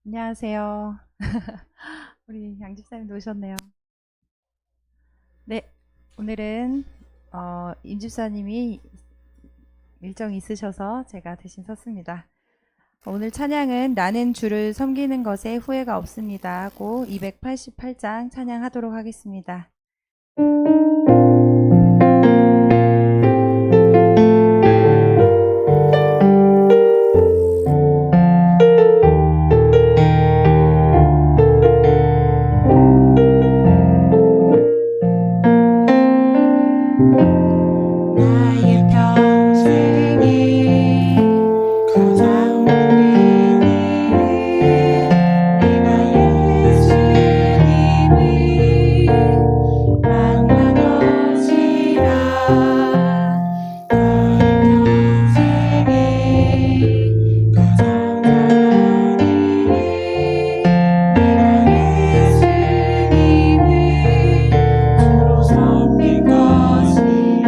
안녕하세요. 우리 양 집사님도 오셨네요. 네, 오늘은 임 집사님이 일정이 있으셔서 제가 대신 섰습니다. 오늘 찬양은 나는 주를 섬기는 것에 후회가 없습니다 하고 288장 찬양하도록 하겠습니다. 나의 평생에 가장 오랜 일은 내가 예수님을 만난 것이라. 나의 평생에 가장 잘한 일은 내가 예수님을 주로 섬긴 것이라.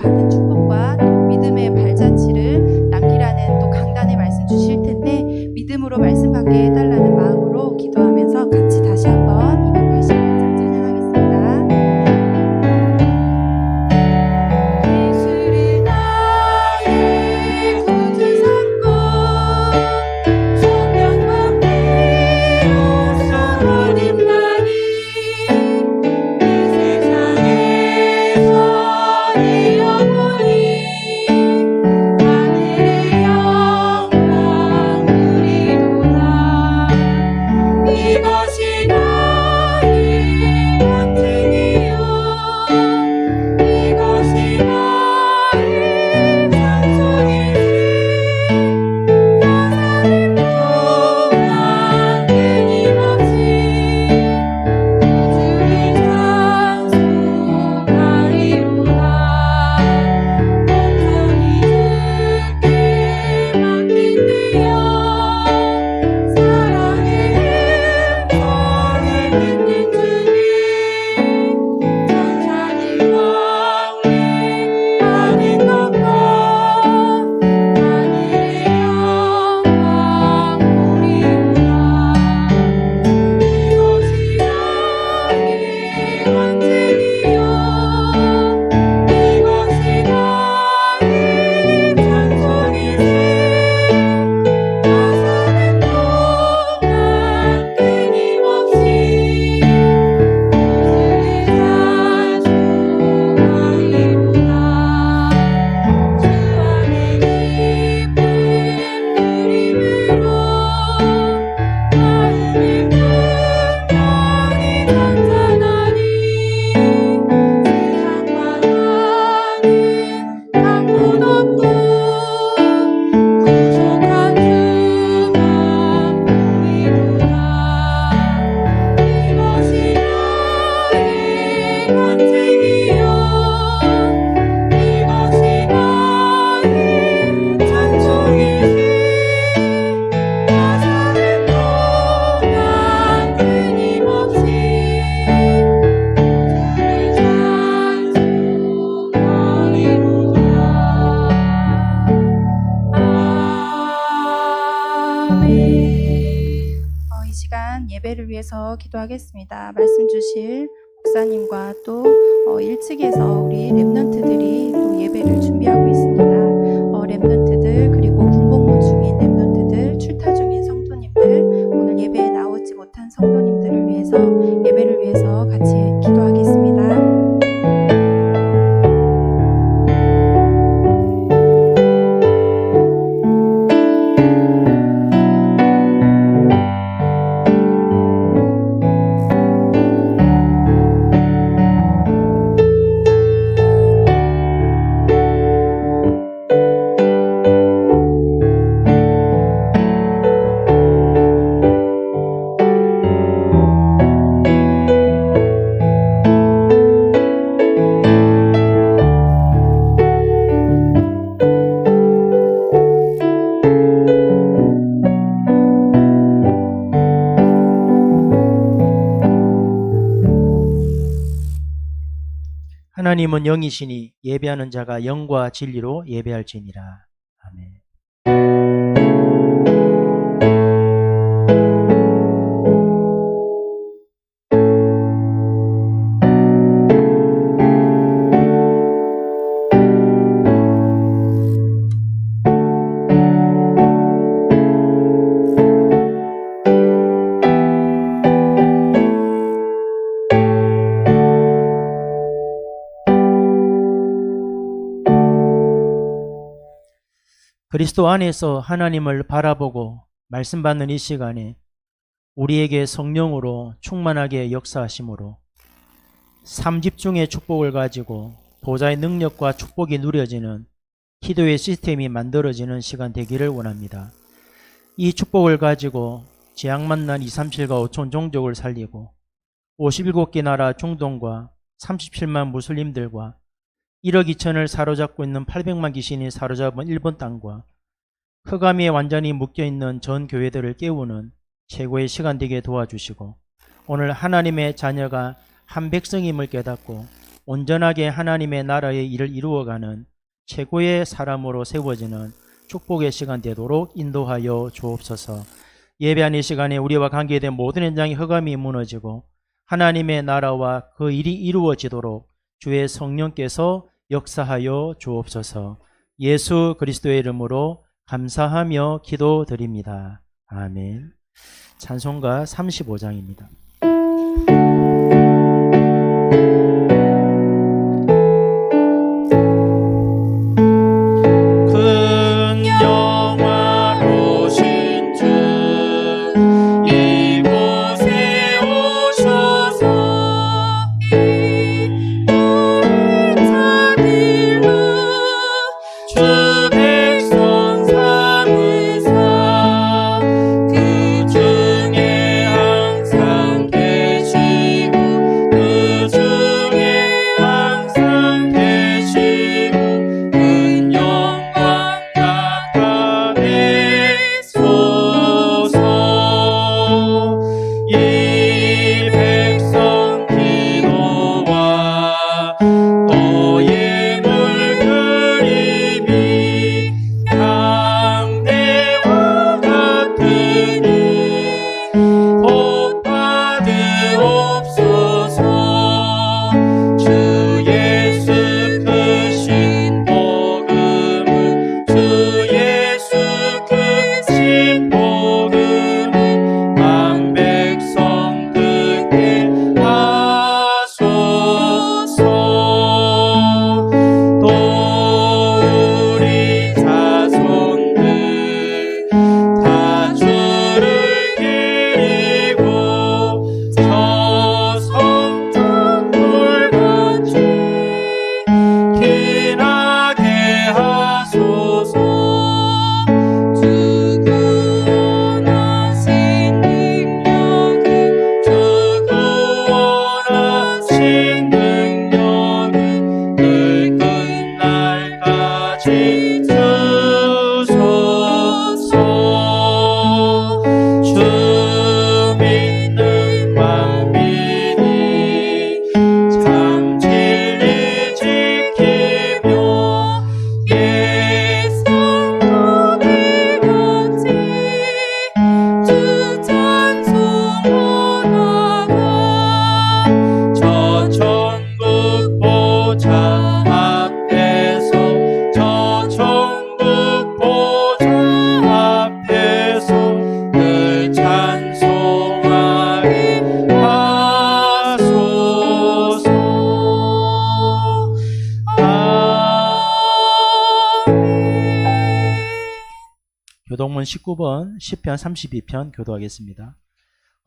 받은 축복과 또 믿음의 발자취를 남기라는 또 강단의 말씀 주실 텐데 믿음으로 말씀 받게 해달라는 마음으로 기도하면서 같이 다시 한번 288장 찬양하겠습니다. 예수를 나의 구주 삼고 성령만 되어서 어린나니 이 세상에서 내 영혼이 하늘의 영광 누리도다. 이것이 나의 간증이요 이것이 나의 찬송이지. 나 사는 동안 끊임없이 주를 찬송하리로다. 온전히 주께 맡긴대요 사랑의 음성을 듣는 주님 천사들과 우리하는 것과 하늘의 영광 우리로다. 이것이 나의 간증이요 이것이 나의 찬송이지. 나 사는 동안 끊임없이 주 안에 기쁜 누림으로 마음을 분명히 찬송하니 세상과 나는 강도 없고 구속한 주만 보이도다. 이것이 나의 간증이요 이것이 나의 찬송이지. 나 사는 동안 끊임없이 주를 찬송하리로다. 아멘. 이 시간 예배를 위해서 기도하겠습니다. 말씀 주실 목사님과 또 1층에서 우리 랩런트들이 또 예배를 준비하고 있습니다. 랩런트들 그리고 군복무 중인 랩런트들 출타 중인 성도님들 오늘 예배에 나오지 못한 성도님들을 위해서 예배를 위해서 같이 기도하겠습니다. 하나님은 영이시니 예배하는 자가 영과 진리로 예배할지니라. 아멘. 그리스도 안에서 하나님을 바라보고 말씀 받는 이 시간에 우리에게 성령으로 충만하게 역사하심으로 삼집중의 축복을 가지고 보좌의 능력과 축복이 누려지는 기도의 시스템이 만들어지는 시간 되기를 원합니다. 이 축복을 가지고 재앙 만난 237가 5천 종족을 살리고 57개 나라 중동과 37만 무슬림들과 1억 2천을 사로잡고 있는 800만 귀신이 사로잡은 일본 땅과 흑암에 완전히 묶여있는 전 교회들을 깨우는 최고의 시간 되게 도와주시고 오늘 하나님의 자녀가 한 백성임을 깨닫고 온전하게 하나님의 나라의 일을 이루어가는 최고의 사람으로 세워지는 축복의 시간 되도록 인도하여 주옵소서. 예배한 이 시간에 우리와 관계된 모든 현장의 흑암이 무너지고 하나님의 나라와 그 일이 이루어지도록 주의 성령께서 역사하여 주옵소서. 예수 그리스도의 이름으로 감사하며 기도드립니다. 아멘. 찬송가 35장입니다. 큰 영화로신 주 이곳에 오셔서 이 자들로 주 백성 삼으사 그 중에 항상 계시고 그 중에 항상 계시고 큰 영광 나타내소서. 이 백성 기도와 너의 물그림이 강대와 같으니 복 받으옵소서. 주 예수 크신 복음은 주 예수 크신 복음은 만 백성 듣게 하소서. 또 우리 자손들 다 주를 기리고 저 성전 돌같이 기나게 하소서. 주 구원하신 능력은 주 구원하신 능력은 늘 끝날까지 주소서. 주 믿는 만민이 참 진리 지키며 예상도 같이 주 찬송하다가 저 천국 보좌 앞에서 저 천국 보좌 앞에서 늘 찬송하게 하소서. 교동문 19번 시편 32편 교도하겠습니다.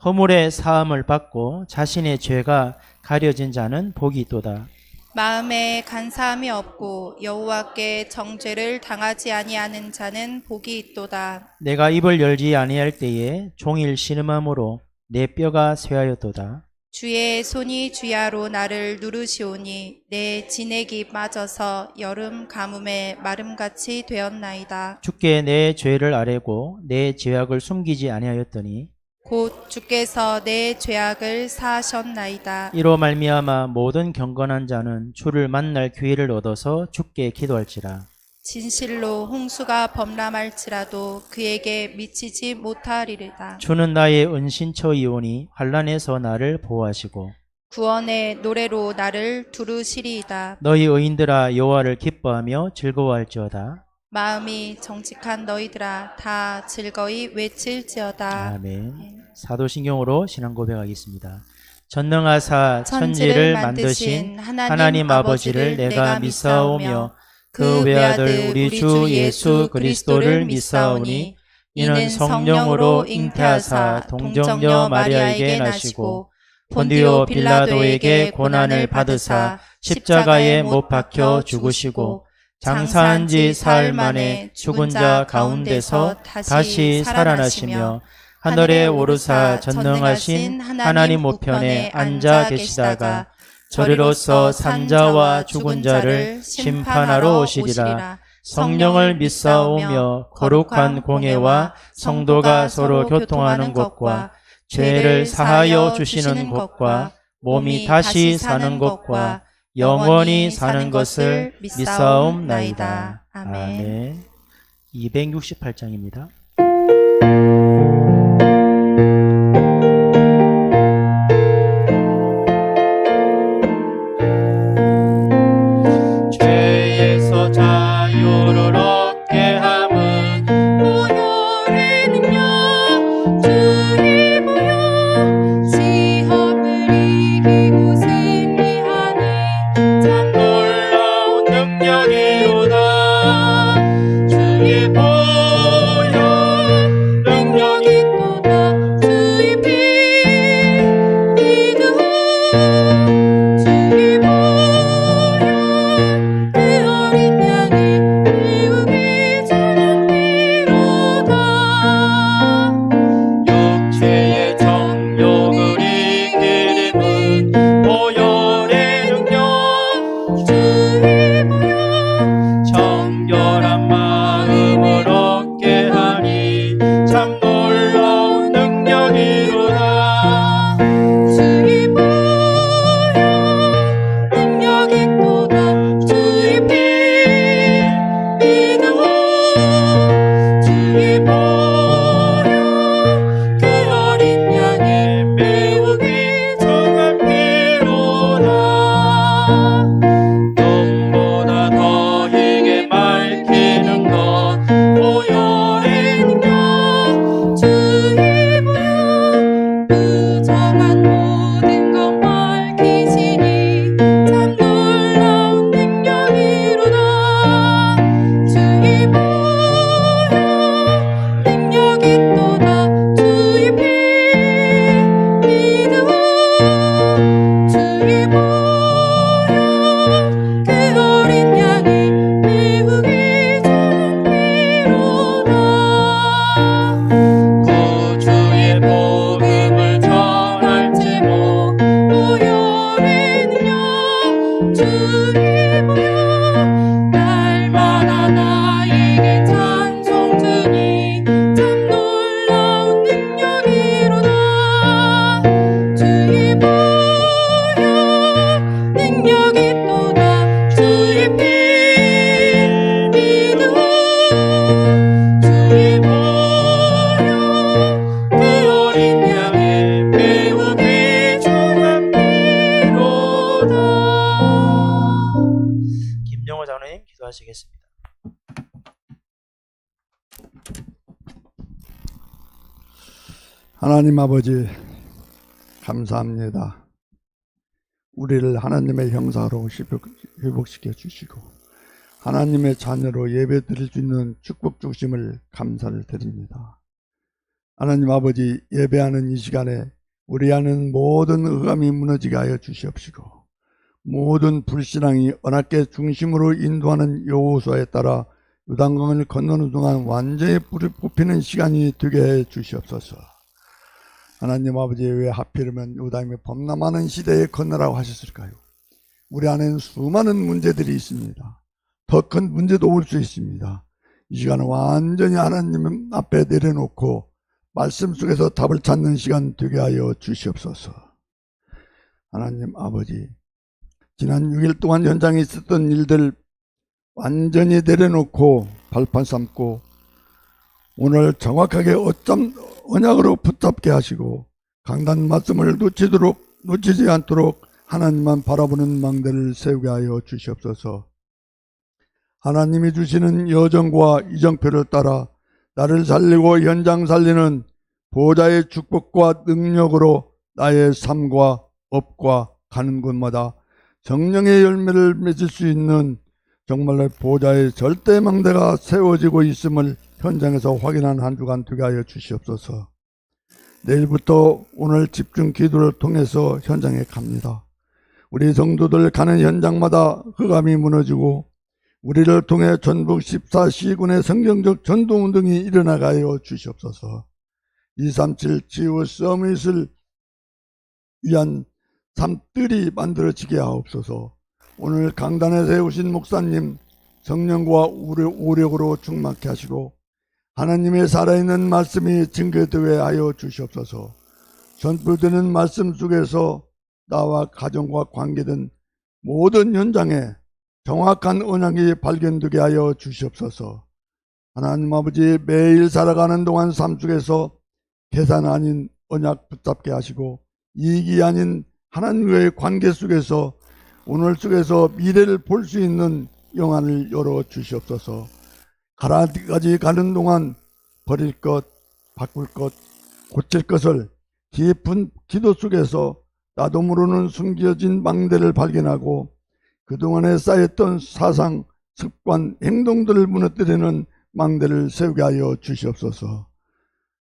허물의 사함을 받고 자신의 죄가 가려진 자는 복이 있도다. 마음에 간사함이 없고 여호와께 정죄를 당하지 아니하는 자는 복이 있도다. 내가 입을 열지 아니할 때에 종일 신음함으로 내 뼈가 쇠하였도다. 주의 손이 주야로 나를 누르시오니 내 진액이 빠져서 여름 가뭄에 마름같이 되었나이다. 주께 내 죄를 아뢰고 내 죄악을 숨기지 아니하였더니 곧 주께서 내 죄악을 사하셨나이다. 이로 말미암아 모든 경건한 자는 주를 만날 기회를 얻어서 주께 기도할지라. 진실로 홍수가 범람할지라도 그에게 미치지 못하리이다. 주는 나의 은신처이오니 환난에서 나를 보호하시고 구원의 노래로 나를 두루시리이다. 너희 의인들아 여호와를 기뻐하며 즐거워할지어다. 마음이 정직한 너희들아 다 즐거이 외칠지어다. 아멘. 사도신경으로 신앙 고백하겠습니다. 전능하사 천지를 만드신 하나님 아버지를 내가 믿사오며 그 외아들 우리 주 예수 그리스도를 믿사오니 이는 성령으로 잉태하사 동정녀 마리아에게 나시고 본디오 빌라도에게 고난을 받으사 십자가에 못 박혀 죽으시고 장사한 지 사흘 만에 죽은 자 가운데서 다시 살아나시며 하늘에 오르사 전능하신 하나님 우편에 앉아 계시다가 저리로서 산자와 죽은 자를 심판하러 오시리라. 성령을 믿사오며 거룩한 공예와 성도가 서로 교통하는 것과 죄를 사하여 주시는 것과 몸이 다시 사는 것과 영원히 사는 것을 믿사옵나이다. 아멘. 268장입니다. 죄에서 자유를 얻게 함은 보혈의 능력 주의 보혈 시험을 이기고 승리하니 참 놀라운 능력이로다. 주의 보혈 능력이 또다 주의 피 믿음 주의 보혈 그 어린 양의 배우기 전한 피로다 육체의 정욕을 이기림은 보혈의 능력. 주의 보혈 정결한 마음을 얻게 하니 참 놀라운 능력이로다. 주의 보혈 능력이 또다 주의 피 믿음 주의 보혈 그 어린 양의 매우기 정한 피로다. 눈보다 더 희게 맑히는 것 보혈의 능력. 주의 보혈 부정한 모든 것 밝히시니 참 놀라운 능력이로다 주의 보혈 능력이 또다 주의 피 믿음 주의 보혈 그 어린 양의 배우기 전한 피로다 구주의 복음을 전할지모 보혈의 능력 주의 보혈 날마다 나에게 찬송 주니 참 놀라운 능력이로다 주의 보혈 능력이 또다 주의 피 믿음 주의 보혈 그 어린 양의 배우기 전한 피로다 김영호 장로님 기도하시겠습니다. 하나님 아버지 감사합니다. 우리를 하나님의 형사로 회복시켜 주시고 하나님의 자녀로 예배 드릴 수 있는 축복 주심을 감사를 드립니다. 하나님 아버지 예배하는 이 시간에 우리 안은 모든 의감이 무너지게 하여 주시옵시고 모든 불신앙이 언약계 중심으로 인도하는 여호수아에 따라 요단강을 건너는 동안 완전히 불이 뽑히는 시간이 되게 해 주시옵소서. 하나님 아버지 왜 하필이면 요담이 범람하는 시대에 건너라고 하셨을까요? 우리 안에는 수많은 문제들이 있습니다. 더 큰 문제도 올 수 있습니다. 이 시간은 완전히 하나님 앞에 내려놓고 말씀 속에서 답을 찾는 시간 되게 하여 주시옵소서. 하나님 아버지 지난 6일 동안 현장에 있었던 일들 완전히 내려놓고 발판 삼고 오늘 정확하게 언약으로 붙잡게 하시고 강단 말씀을 놓치지 않도록 하나님만 바라보는 망대를 세우게 하여 주시옵소서. 하나님이 주시는 여정과 이정표를 따라 나를 살리고 현장 살리는 보좌의 축복과 능력으로 나의 삶과 업과 가는 곳마다 성령의 열매를 맺을 수 있는 정말로 보좌의 절대 망대가 세워지고 있음을 현장에서 확인한 한 주간 되게 하여 주시옵소서. 내일부터 오늘 집중 기도를 통해서 현장에 갑니다. 우리 성도들 가는 현장마다 흑암이 무너지고 우리를 통해 전북 14시군의 성경적 전도운동이 일어나가여 주시옵소서. 237 지우 서밋을 위한 삶들이 만들어지게 하옵소서. 오늘 강단에 세우신 목사님 성령과 오력으로 충만케 하시고 하나님의 살아있는 말씀이 증거되게 하여 주시옵소서. 전부되는 말씀 속에서 나와 가정과 관계된 모든 현장에 정확한 언약이 발견되게 하여 주시옵소서. 하나님 아버지, 매일 살아가는 동안 삶 속에서 계산 아닌 언약 붙잡게 하시고 이익이 아닌 하나님과의 관계 속에서 오늘 속에서 미래를 볼 수 있는 영안을 열어 주시옵소서. 가라지까지 가는 동안 버릴 것, 바꿀 것, 고칠 것을 깊은 기도 속에서 나도 모르는 숨겨진 망대를 발견하고 그동안에 쌓였던 사상, 습관, 행동들을 무너뜨리는 망대를 세우게 하여 주시옵소서.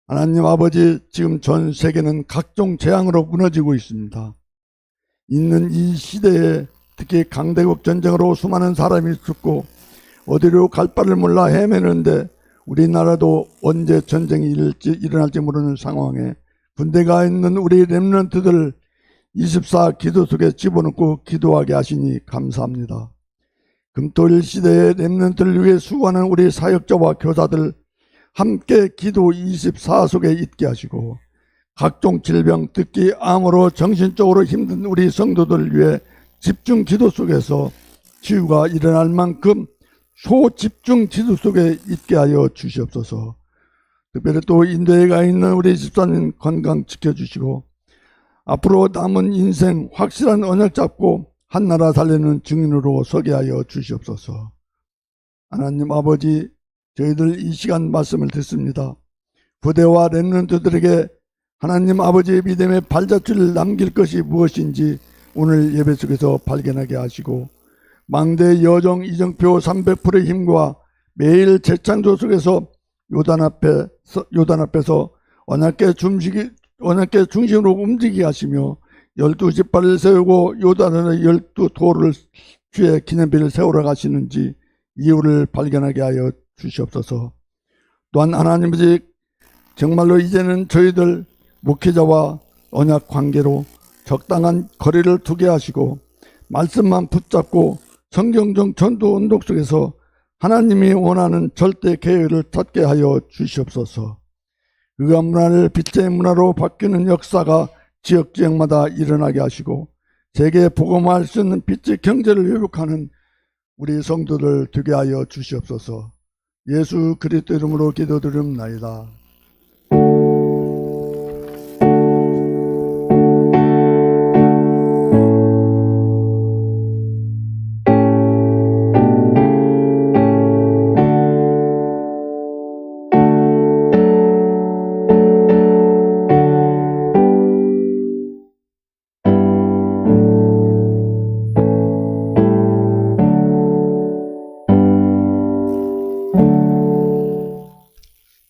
하나님 아버지, 지금 전 세계는 각종 재앙으로 무너지고 있습니다. 있는 이 시대에 특히 강대국 전쟁으로 수많은 사람이 죽고 어디로 갈 바를 몰라 헤매는데 우리나라도 언제 전쟁이 일어날지 모르는 상황에 군대가 있는 우리 렘넌트들 24 기도 속에 집어넣고 기도하게 하시니 감사합니다. 금토일 시대의 렘넌트를 위해 수고하는 우리 사역자와 교사들 함께 기도 24 속에 있게 하시고 각종 질병, 특히 암으로 정신적으로 힘든 우리 성도들을 위해 집중 기도 속에서 치유가 일어날 만큼 소집중 기도 속에 있게 하여 주시옵소서. 특별히 또 인도에 가 있는 우리 집사님 건강 지켜주시고 앞으로 남은 인생 확실한 언약 잡고 한나라 살리는 증인으로 서게 하여 주시옵소서. 하나님 아버지, 저희들 이 시간 말씀을 듣습니다. 부대와 렘넌트들에게 하나님 아버지의 믿음의 발자취를 남길 것이 무엇인지 오늘 예배 속에서 발견하게 하시고 망대 여정 이정표 300%의 힘과 매일 재창조 속에서 요단 앞에서 언약궤 중심으로 움직이게 하시며 12지파를 세우고 요단의 12도를 주의 기념비를 세우러 가시는지 이유를 발견하게 하여 주시옵소서. 또한 하나님 아버지, 정말로 이제는 저희들 목회자와 언약 관계로 적당한 거리를 두게 하시고 말씀만 붙잡고 성경적 전도 운동 속에서 하나님이 원하는 절대 계획을 찾게 하여 주시옵소서. 의한 문화를 빛의 문화로 바뀌는 역사가 지역마다 일어나게 하시고 세계에 복음화할 수 있는 빛의 경제를 회복하는 우리 성도들 되게 하여 주시옵소서. 예수 그리스도 이름으로 기도드립나이다.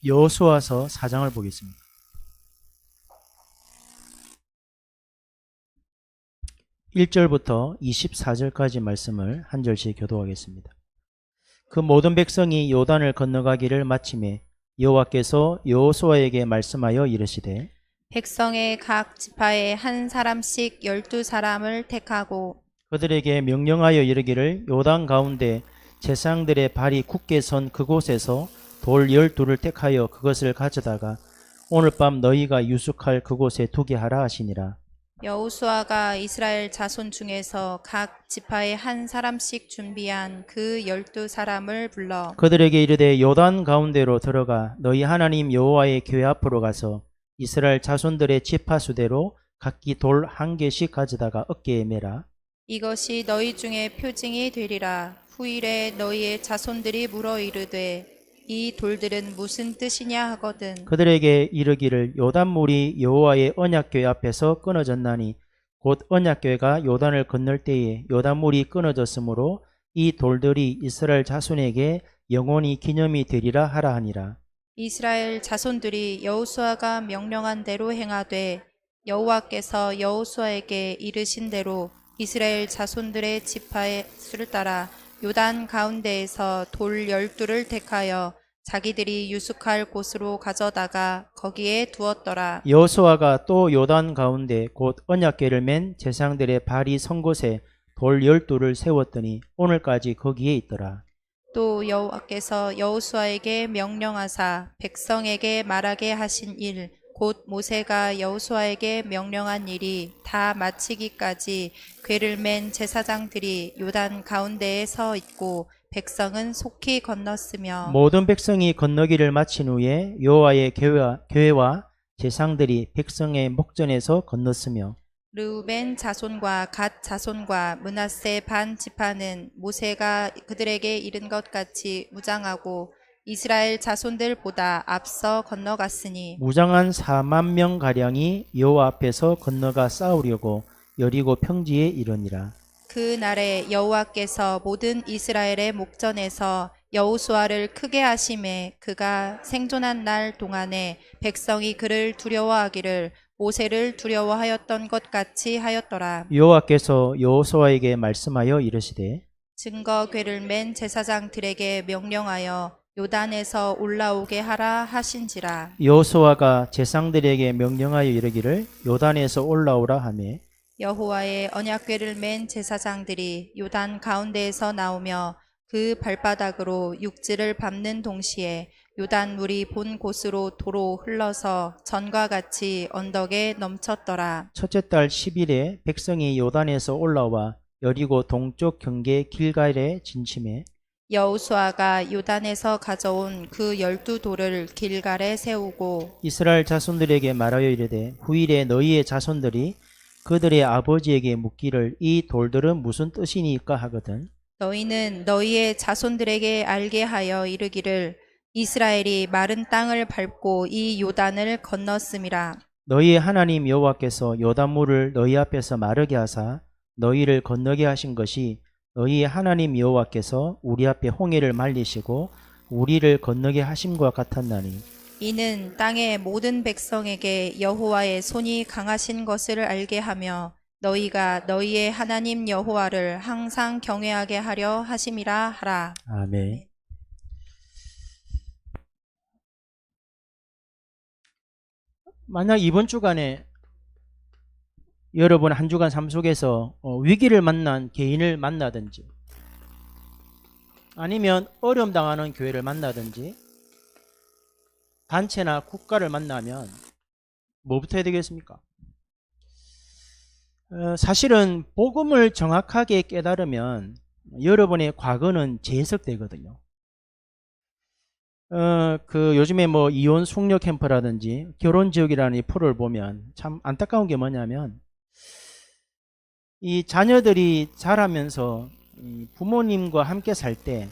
여호수아서 4장을 보겠습니다. 1절부터 24절까지 말씀을 한 절씩 교도하겠습니다. 그 모든 백성이 요단을 건너가기를 마침에 여호와께서 여호수아에게 말씀하여 이르시되 백성의 각 지파에 한 사람씩 12사람을 택하고 그들에게 명령하여 이르기를 요단 가운데 제사장들의 발이 굳게 선 그곳에서 돌 12를 택하여 그것을 가져다가 오늘 밤 너희가 유숙할 그곳에 두게 하라 하시니라. 여호수아가 이스라엘 자손 중에서 각 지파에 한 사람씩 준비한 그 12사람을 불러 그들에게 이르되 요단 가운데로 들어가 너희 하나님 여호와의 교회 앞으로 가서 이스라엘 자손들의 지파 수대로 각기 돌 1개씩 가져다가 어깨에 매라. 이것이 너희 중에 표징이 되리라. 후일에 너희의 자손들이 물어 이르되 이 돌들은 무슨 뜻이냐 하거든. 그들에게 이르기를 요단물이 여호와의 언약궤 앞에서 끊어졌나니 곧 언약궤가 요단을 건널 때에 요단물이 끊어졌으므로 이 돌들이 이스라엘 자손에게 영원히 기념이 되리라 하라 하니라. 이스라엘 자손들이 여호수아가 명령한 대로 행하되 여호와께서 여호수아에게 이르신 대로 이스라엘 자손들의 지파의 수를 따라 요단 가운데에서 돌 12를 택하여 자기들이 유숙할 곳으로 가져다가 거기에 두었더라. 여호수아가 또 요단 가운데 곧 언약궤를 맨 제사장들의 발이 선 곳에 돌 12를 세웠더니 오늘까지 거기에 있더라. 또 여호와께서 여호수아에게 명령하사 백성에게 말하게 하신 일 곧 모세가 여호수아에게 명령한 일이 다 마치기까지 궤를 맨 제사장들이 요단 가운데에 서 있고 백성은 속히 건넜으며 모든 백성이 건너기를 마친 후에 여호와의 교회와 제사장들이 백성의 목전에서 건넜으며 르우벤 자손과 갓 자손과 므낫세 반 지파는 모세가 그들에게 이른 것 같이 무장하고 이스라엘 자손들보다 앞서 건너갔으니 무장한 4만 명 가량이 여호와 앞에서 건너가 싸우려고 여리고 평지에 이르니라. 그 날에 여호와께서 모든 이스라엘의 목전에서 여호수아를 크게 하심에 그가 생존한 날 동안에 백성이 그를 두려워하기를 모세를 두려워하였던 것 같이 하였더라. 여호와께서 여호수아에게 말씀하여 이르시되 증거 궤를 맨 제사장들에게 명령하여 요단에서 올라오게 하라 하신지라. 여호수아가 제사장들에게 명령하여 이르기를 요단에서 올라오라 하매 여호와의 언약궤를 맨 제사장들이 요단 가운데에서 나오며 그 발바닥으로 육지를 밟는 동시에 요단 물이 본 곳으로 도로 흘러서 전과 같이 언덕에 넘쳤더라. 첫째 달 10일에 백성이 요단에서 올라와 여리고 동쪽 경계 길갈에 진침해 여호수아가 요단에서 가져온 그 12돌을 길갈에 세우고 이스라엘 자손들에게 말하여 이르되 후일에 너희의 자손들이 그들의 아버지에게 묻기를 이 돌들은 무슨 뜻이니까 하거든. 너희는 너희의 자손들에게 알게 하여 이르기를 이스라엘이 마른 땅을 밟고 이 요단을 건넜음이라. 너희의 하나님 여호와께서 요단물을 너희 앞에서 마르게 하사 너희를 건너게 하신 것이 너희의 하나님 여호와께서 우리 앞에 홍해를 말리시고 우리를 건너게 하심과 같았나니 이는 땅의 모든 백성에게 여호와의 손이 강하신 것을 알게 하며 너희가 너희의 하나님 여호와를 항상 경외하게 하려 하심이라 하라. 아멘. 만약 이번 주간에 여러분 한 주간 삶 속에서 위기를 만난 개인을 만나든지 아니면 어려움 당하는 교회를 만나든지 단체나 국가를 만나면 뭐부터 해야 되겠습니까? 사실은 복음을 정확하게 깨달으면 여러분의 과거는 재해석되거든요. 요즘에 뭐 이혼 숙녀 캠프라든지 결혼 지옥이라는 이 프로를 보면 참 안타까운 게 뭐냐면 이 자녀들이 자라면서 부모님과 함께 살 때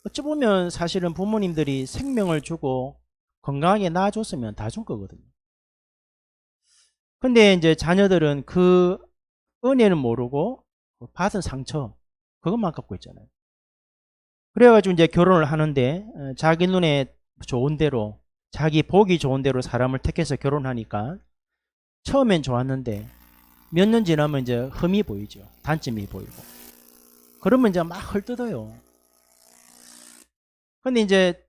어찌 보면 사실은 부모님들이 생명을 주고 건강하게 낳아줬으면 다 준 거거든요. 근데 이제 자녀들은 그 은혜는 모르고 받은 상처 그것만 갖고 있잖아요. 그래가지고 이제 결혼을 하는데 자기 눈에 좋은 대로 자기 보기 좋은 대로 사람을 택해서 결혼하니까 처음엔 좋았는데 몇 년 지나면 이제 흠이 보이죠. 단점이 보이고. 그러면 이제 막 헐뜯어요. 근데 이제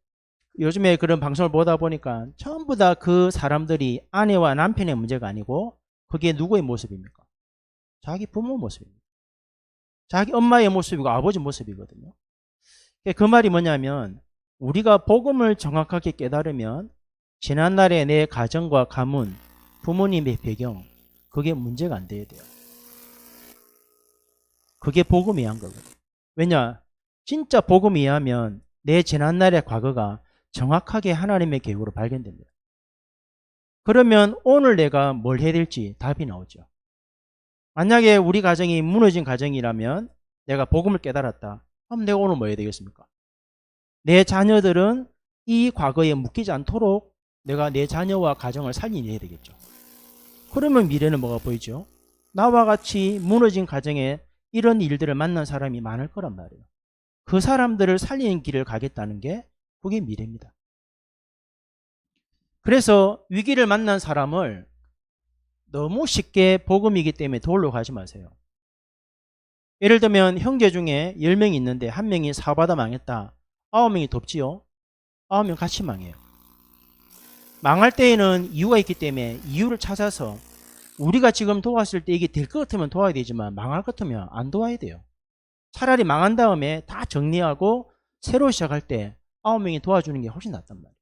요즘에 그런 방송을 보다 보니까 전부 다 그 사람들이 아내와 남편의 문제가 아니고 그게 누구의 모습입니까? 자기 부모 모습입니다. 자기 엄마의 모습이고 아버지 모습이거든요. 그 말이 뭐냐면 우리가 복음을 정확하게 깨달으면 지난날의 내 가정과 가문, 부모님의 배경 그게 문제가 안 돼야 돼요. 그게 복음이 한 거거든요. 왜냐? 진짜 복음이 이해하면 내 지난날의 과거가 정확하게 하나님의 계획으로 발견됩니다. 그러면 오늘 내가 뭘 해야 될지 답이 나오죠. 만약에 우리 가정이 무너진 가정이라면 내가 복음을 깨달았다. 그럼 내가 오늘 뭐 해야 되겠습니까? 내 자녀들은 이 과거에 묶이지 않도록 내가 내 자녀와 가정을 살려내야 되겠죠. 그러면 미래는 뭐가 보이죠? 나와 같이 무너진 가정에 이런 일들을 만난 사람이 많을 거란 말이에요. 그 사람들을 살리는 길을 가겠다는 게 그게 미래입니다. 그래서 위기를 만난 사람을 너무 쉽게 복음이기 때문에 도울러 가지 마세요. 예를 들면 형제 중에 10명이 있는데 한 명이 사업하다 망했다. 9명이 돕지요. 9명 같이 망해요. 망할 때에는 이유가 있기 때문에 이유를 찾아서 우리가 지금 도왔을 때 이게 될 것 같으면 도와야 되지만 망할 것 같으면 안 도와야 돼요. 차라리 망한 다음에 다 정리하고 새로 시작할 때 9명이 도와주는 게 훨씬 낫단 말이에요.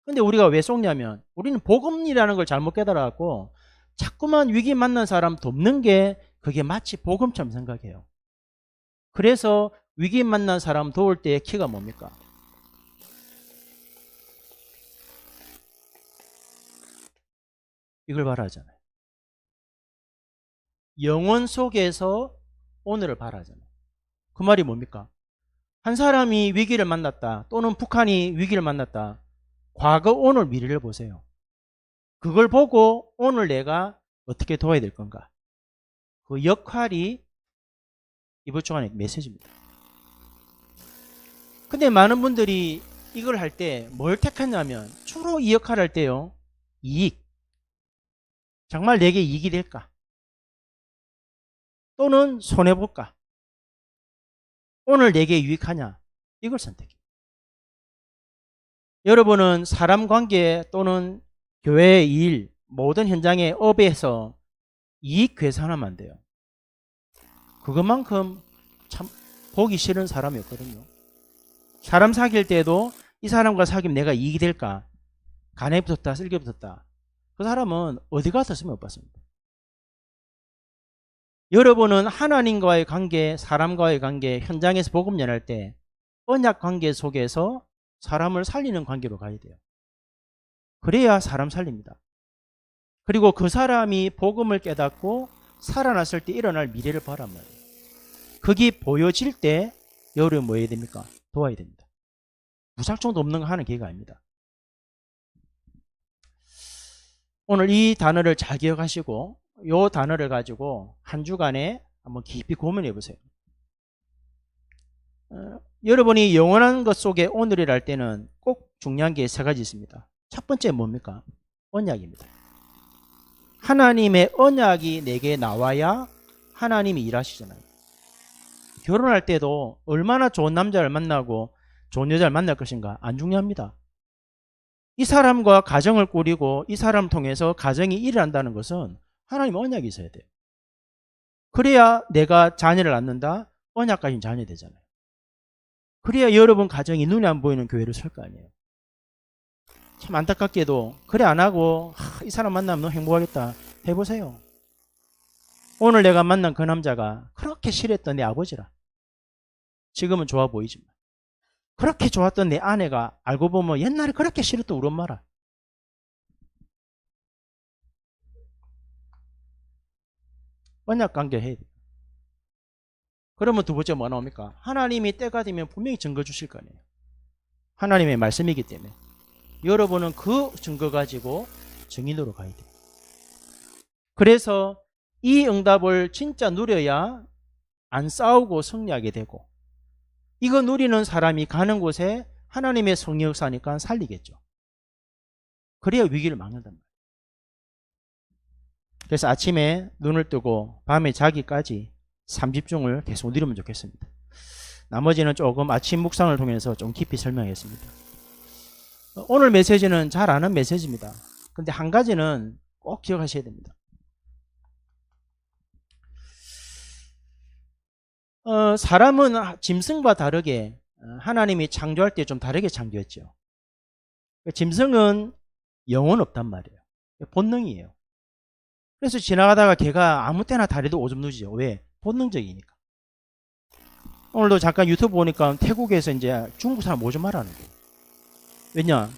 근데 우리가 왜 속냐면 우리는 복음이라는 걸 잘못 깨달아갖고 자꾸만 위기 만난 사람 돕는 게 그게 마치 복음처럼 생각해요. 그래서 위기 만난 사람 도울 때의 키가 뭡니까? 이걸 바라잖아요. 영혼 속에서 오늘을 바라잖아요. 그 말이 뭡니까? 한 사람이 위기를 만났다, 또는 북한이 위기를 만났다. 과거, 오늘, 미래를 보세요. 그걸 보고 오늘 내가 어떻게 도와야 될 건가? 그 역할이 이번 주간의 메시지입니다. 근데 많은 분들이 이걸 할 때 뭘 택하냐면 주로 이 역할을 할 때요. 이익. 정말 내게 이익이 될까? 또는 손해볼까? 오늘 내게 유익하냐? 이걸 선택해요. 여러분은 사람 관계 또는 교회의 일, 모든 현장의 업에서 이익 계산하면 안 돼요. 그것만큼 참 보기 싫은 사람이 없거든요. 사람 사귈 때도 이 사람과 사귀면 내가 이익이 될까? 간에 붙었다, 쓸개 붙었다. 그 사람은 어디 가서 쓰면 못 받습니다. 여러분은 하나님과의 관계, 사람과의 관계, 현장에서 복음 전할 때 언약 관계 속에서 사람을 살리는 관계로 가야 돼요. 그래야 사람 살립니다. 그리고 그 사람이 복음을 깨닫고 살아났을 때 일어날 미래를 보란 말이에요. 그게 보여질 때 여러분 뭐 해야 됩니까? 도와야 됩니다. 무작정도 없는 거 하는 기회가 아닙니다. 오늘 이 단어를 잘 기억하시고 이 단어를 가지고 한 주간에 한번 깊이 고민해 보세요. 여러분이 영원한 것 속에 오늘이랄 때는 꼭 중요한 게 세 가지 있습니다. 첫 번째 뭡니까? 언약입니다. 하나님의 언약이 내게 나와야 하나님이 일하시잖아요. 결혼할 때도 얼마나 좋은 남자를 만나고 좋은 여자를 만날 것인가 안 중요합니다. 이 사람과 가정을 꾸리고 이 사람 통해서 가정이 일어난다는 것은 하나님 언약이 있어야 돼요. 그래야 내가 자녀를 낳는다. 언약 가진 자녀 되잖아요. 그래야 여러분 가정이 눈에 안 보이는 교회를 설 거 아니에요. 참 안타깝게도 그래 안 하고 이 사람 만나면 너무 행복하겠다 해보세요. 오늘 내가 만난 그 남자가 그렇게 싫어했던 내 아버지라. 지금은 좋아 보이지만 그렇게 좋았던 내 아내가 알고 보면 옛날에 그렇게 싫었던 우리 엄마라. 언약 관계 해야 돼요. 그러면 두 번째 뭐 나옵니까? 하나님이 때가 되면 분명히 증거 주실 거 아니에요. 하나님의 말씀이기 때문에 여러분은 그 증거 가지고 증인으로 가야 돼요. 그래서 이 응답을 진짜 누려야 안 싸우고 승리하게 되고, 이거 누리는 사람이 가는 곳에 하나님의 성령 역사니까 살리겠죠. 그래야 위기를 막는단 말이에요. 그래서 아침에 눈을 뜨고 밤에 자기까지 3집중을 계속 누리면 좋겠습니다. 나머지는 조금 아침 묵상을 통해서 좀 깊이 설명하겠습니다. 오늘 메시지는 잘 아는 메시지입니다. 근데 한 가지는 꼭 기억하셔야 됩니다. 사람은 짐승과 다르게 하나님이 창조할 때 좀 다르게 창조했죠. 짐승은 영혼 없단 말이에요. 본능이에요. 그래서 지나가다가 걔가 아무 때나 다리도 오줌 누지죠. 왜? 본능적이니까. 오늘도 잠깐 유튜브 보니까 태국에서 이제 중국 사람 오줌 마라는 거예요. 왜냐?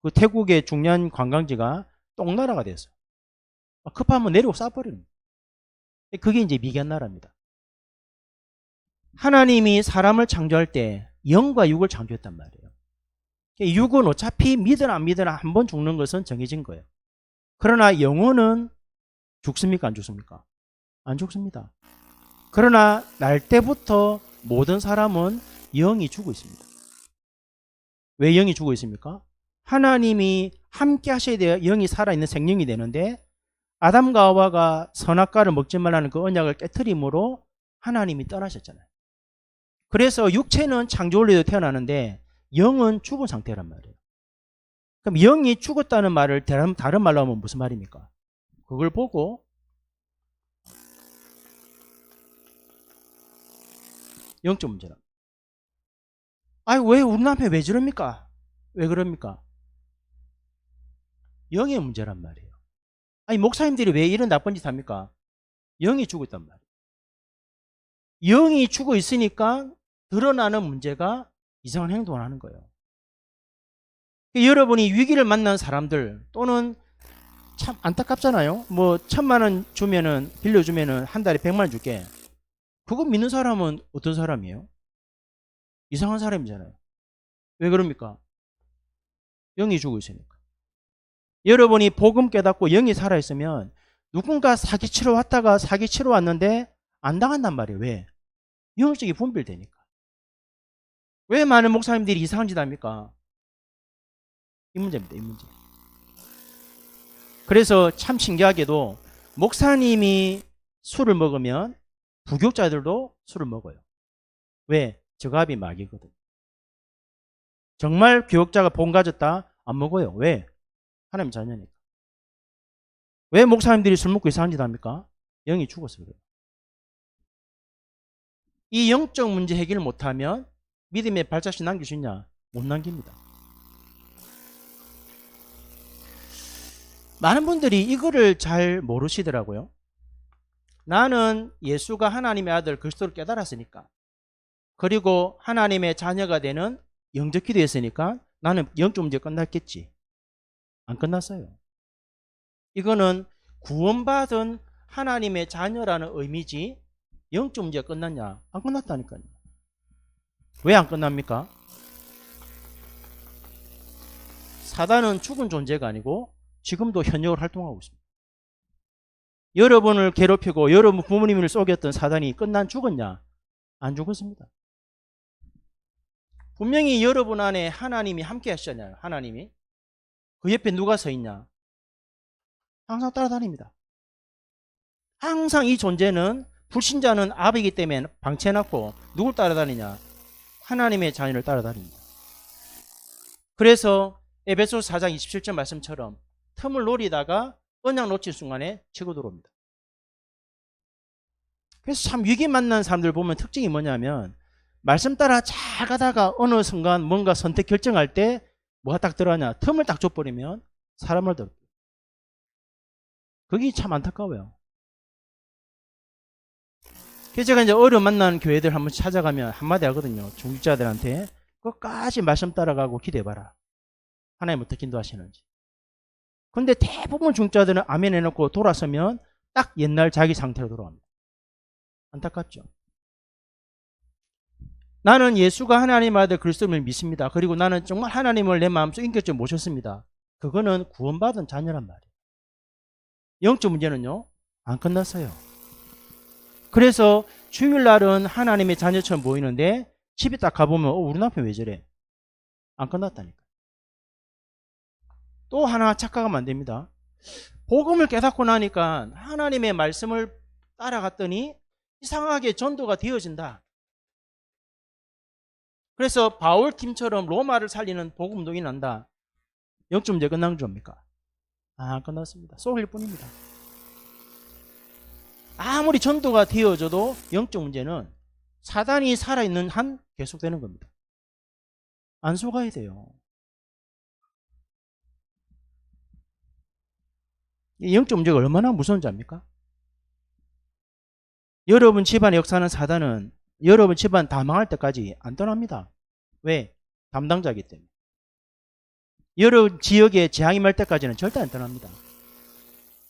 그 태국의 중요한 관광지가 똥나라가 됐어요. 급하면 내리고 싸버리는 거예요. 그게 이제 미개한 나라입니다. 하나님이 사람을 창조할 때 영과 육을 창조했단 말이에요. 육은 어차피 믿으나 안 믿으나 한 번 죽는 것은 정해진 거예요. 그러나 영혼은 죽습니까? 안 죽습니까? 안 죽습니다. 그러나 날 때부터 모든 사람은 영이 죽어 있습니다. 왜 영이 죽어 있습니까? 하나님이 함께 하셔야 돼야 영이 살아있는 생명이 되는데, 아담과 하와가 선악과를 먹지 말라는 그 언약을 깨트림으로 하나님이 떠나셨잖아요. 그래서 육체는 창조 원리로 태어나는데 영은 죽은 상태란 말이에요. 그럼 영이 죽었다는 말을 다른 말로 하면 무슨 말입니까? 그걸 보고 영적 문제라. 아니 왜 우리 남편 왜 저럽니까? 왜 그럽니까? 영의 문제란 말이에요. 아니 목사님들이 왜 이런 나쁜 짓 합니까? 영이 죽어 있단 말이에요. 영이 죽어 있으니까 드러나는 문제가 이상한 행동을 하는 거예요. 여러분이 위기를 만난 사람들 또는 참 안타깝잖아요. 뭐 1,000만 원 주면은 빌려주면은 한 달에 100만 원 줄게. 그거 믿는 사람은 어떤 사람이에요? 이상한 사람이잖아요. 왜 그럽니까? 영이 죽어 있으니까. 여러분이 복음 깨닫고 영이 살아있으면 누군가 사기치러 왔다가 사기치러 왔는데 안 당한단 말이에요. 왜? 영적이 분별되니까. 왜 많은 목사님들이 이상한 짓 합니까? 이 문제입니다. 이 문제. 그래서 참 신기하게도 목사님이 술을 먹으면 부교육자들도 술을 먹어요. 왜? 저갑이 막이거든. 정말 교육자가 본 가졌다? 안 먹어요. 왜? 하나님 자녀니까. 왜 목사님들이 술 먹고 이상한 짓 합니까? 영이 죽어서 그래요. 이 영적 문제 해결을 못하면 믿음의 발자취 남길 수 있냐? 못 남깁니다. 많은 분들이 이거를 잘 모르시더라고요. 나는 예수가 하나님의 아들 그리스도를 깨달았으니까, 그리고 하나님의 자녀가 되는 영적 기도했으니까 나는 영적 문제 끝났겠지. 안 끝났어요. 이거는 구원받은 하나님의 자녀라는 의미지 영적 문제가 끝났냐? 안 끝났다니까요. 왜 안 끝납니까? 사단은 죽은 존재가 아니고 지금도 현역을 활동하고 있습니다. 여러분을 괴롭히고 여러분 부모님을 속였던 사단이 끝난 죽었냐? 안 죽었습니다. 분명히 여러분 안에 하나님이 함께 하시잖아요. 하나님이. 그 옆에 누가 서 있냐? 항상 따라다닙니다. 항상 이 존재는 불신자는 아비이기 때문에 방치해놨고 누굴 따라다니냐? 하나님의 자녀를 따라다닙니다. 그래서 에베소서 4장 27절 말씀처럼 틈을 노리다가 언약 놓친 순간에 치고 들어옵니다. 그래서 참 위기 만난 사람들 보면 특징이 뭐냐면 말씀 따라 잘 가다가 어느 순간 뭔가 선택 결정할 때 뭐가 딱 들어가냐? 틈을 딱 줘버리면 사람을 들어. 그게 참 안타까워요. 그래서 제가 이제 어려움 만난 교회들 한번 찾아가면 한마디 하거든요. 중직자들한테 끝까지 말씀 따라가고 기대해봐라. 하나님 어떻게 인도하시는지. 근데 대부분 중직자들은 아멘 해놓고 돌아서면 딱 옛날 자기 상태로 돌아옵니다. 안타깝죠. 나는 예수가 하나님의 아들 그리스도를 믿습니다. 그리고 나는 정말 하나님을 내 마음속 인격적으로 모셨습니다. 그거는 구원받은 자녀란 말이에요. 영적 문제는요, 안 끝났어요. 그래서 주일날은 하나님의 자녀처럼 보이는데 집에 딱 가보면 우리 남편 왜 저래? 안 끝났다니까. 또 하나 착각하면 안 됩니다. 복음을 깨닫고 나니까 하나님의 말씀을 따라갔더니 이상하게 전도가 되어진다. 그래서 바울팀처럼 로마를 살리는 복음운동이 난다. 영적 문제 끝난 겁니까? 안 끝났습니다. 속일 뿐입니다. 아무리 전도가 되어져도 영적 문제는 사단이 살아있는 한 계속되는 겁니다. 안 속아야 돼요. 이 영적 문제가 얼마나 무서운지 압니까? 여러분 집안에 역사하는 사단은 여러분 집안 다 망할 때까지 안 떠납니다. 왜? 담당자이기 때문에. 여러분 지역에 재앙이 말 때까지는 절대 안 떠납니다.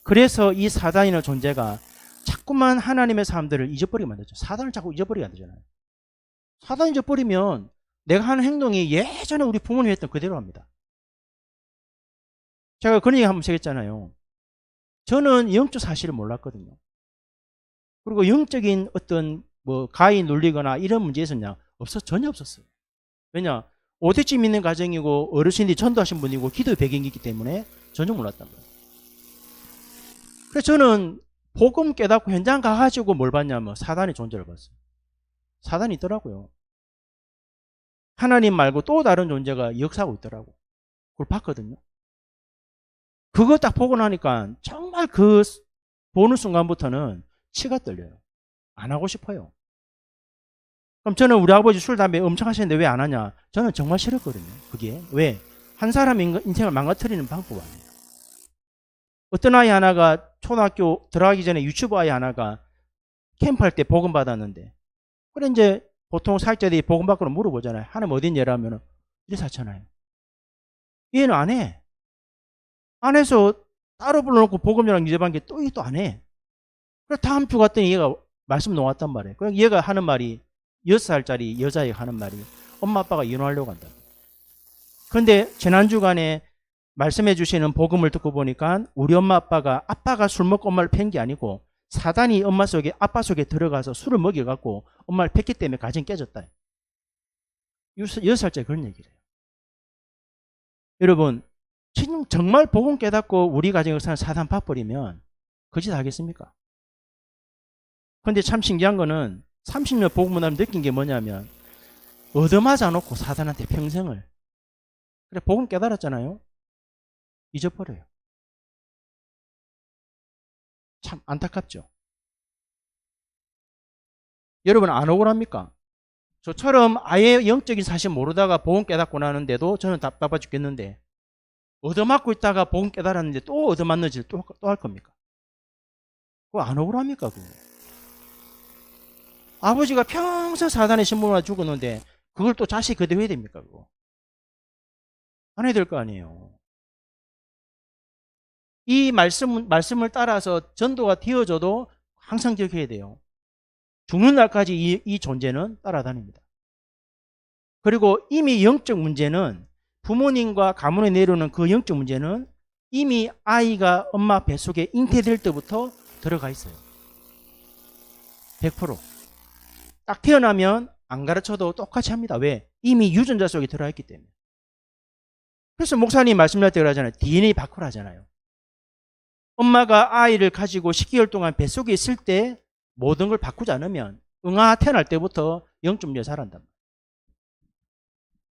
그래서 이 사단이라는 존재가 자꾸만 하나님의 사람들을 잊어버리게 만들죠. 사단을 자꾸 잊어버리게 만들잖아요. 사단 잊어버리면 내가 하는 행동이 예전에 우리 부모님이 했던 그대로 합니다. 제가 그런 얘기 한번 했잖아요. 저는 영적 사실을 몰랐거든요. 그리고 영적인 어떤 뭐 가위 눌리거나 이런 문제 있었냐? 전혀 없었어요. 왜냐? 오대쯤 있는 가정이고 어르신들이 전도하신 분이고 기도의 배경이 있기 때문에 전혀 몰랐단 말이에요. 그래서 저는 복음 깨닫고 현장 가가지고 뭘 봤냐면 사단의 존재를 봤어요. 사단이 있더라고요. 하나님 말고 또 다른 존재가 역사하고 있더라고. 그걸 봤거든요. 그거 딱 보고 나니까 정말 그 보는 순간부터는 치가 떨려요. 안 하고 싶어요. 그럼 저는 우리 아버지 술, 담배 엄청 하시는데 왜 안 하냐? 저는 정말 싫었거든요. 그게. 왜? 한 사람의 인생을 망가뜨리는 방법 아니에요. 어떤 아이 하나가 초등학교 들어가기 전에 유치부 아이 하나가 캠프할 때 복음 받았는데, 그래 이제 보통 사역자들이 복음 받고 물어보잖아요. 하나님 어딨냐 하면 이래서 하잖아요. 얘는 안 해. 안 해서 따로 불러놓고 복음이랑 유재반기 또 안 해. 그래 다음 주 갔더니 얘가 말씀 놓았단 말이에요. 그럼 얘가 하는 말이 6살짜리 여자애가 하는 말이 엄마 아빠가 이혼하려고 한다. 그런데 지난주간에 말씀해 주시는 복음을 듣고 보니까 우리 엄마 아빠가 술 먹고 엄마를 팬 게 아니고 사단이 아빠 속에 들어가서 술을 먹여갖고 엄마를 팼기 때문에 가정이 깨졌다. 6살짜리 그런 얘기를 해요. 여러분, 지금 정말 복음 깨닫고 우리 가정을 사는 사단 봐버리면 거짓 하겠습니까? 그런데 참 신기한 거는 30년 복음 문화를 느낀 게 뭐냐면 얻어맞아 놓고 사단한테 평생을, 그래 복음 깨달았잖아요. 잊어버려요. 참 안타깝죠. 여러분 안 억울합니까? 저처럼 아예 영적인 사실 모르다가 복음 깨닫고 나는데도 저는 답답해 죽겠는데, 얻어맞고 있다가 복음 깨달았는데 또 얻어맞는 짓을 또 할 겁니까? 그거 안 억울합니까? 그거? 아버지가 평생 사단의 신분으로 죽었는데 그걸 또 자식 그대로 해야 됩니까? 그거 안 해야 될 거 아니에요. 이 말씀을 따라서 전도가 되어져도 항상 기억해야 돼요. 죽는 날까지 이 존재는 따라다닙니다. 그리고 이미 영적 문제는, 부모님과 가문에 내려오는 그 영적 문제는 이미 아이가 엄마 뱃속에 잉태될 때부터 들어가 있어요. 100%. 딱 태어나면 안 가르쳐도 똑같이 합니다. 왜? 이미 유전자 속에 들어가 있기 때문에. 그래서 목사님 말씀할 때 그러잖아요. DNA 바꾸라잖아요. 엄마가 아이를 가지고 10개월 동안 뱃속에 있을 때 모든 걸 바꾸지 않으면 응아 태어날 때부터 영적 문제 잘한단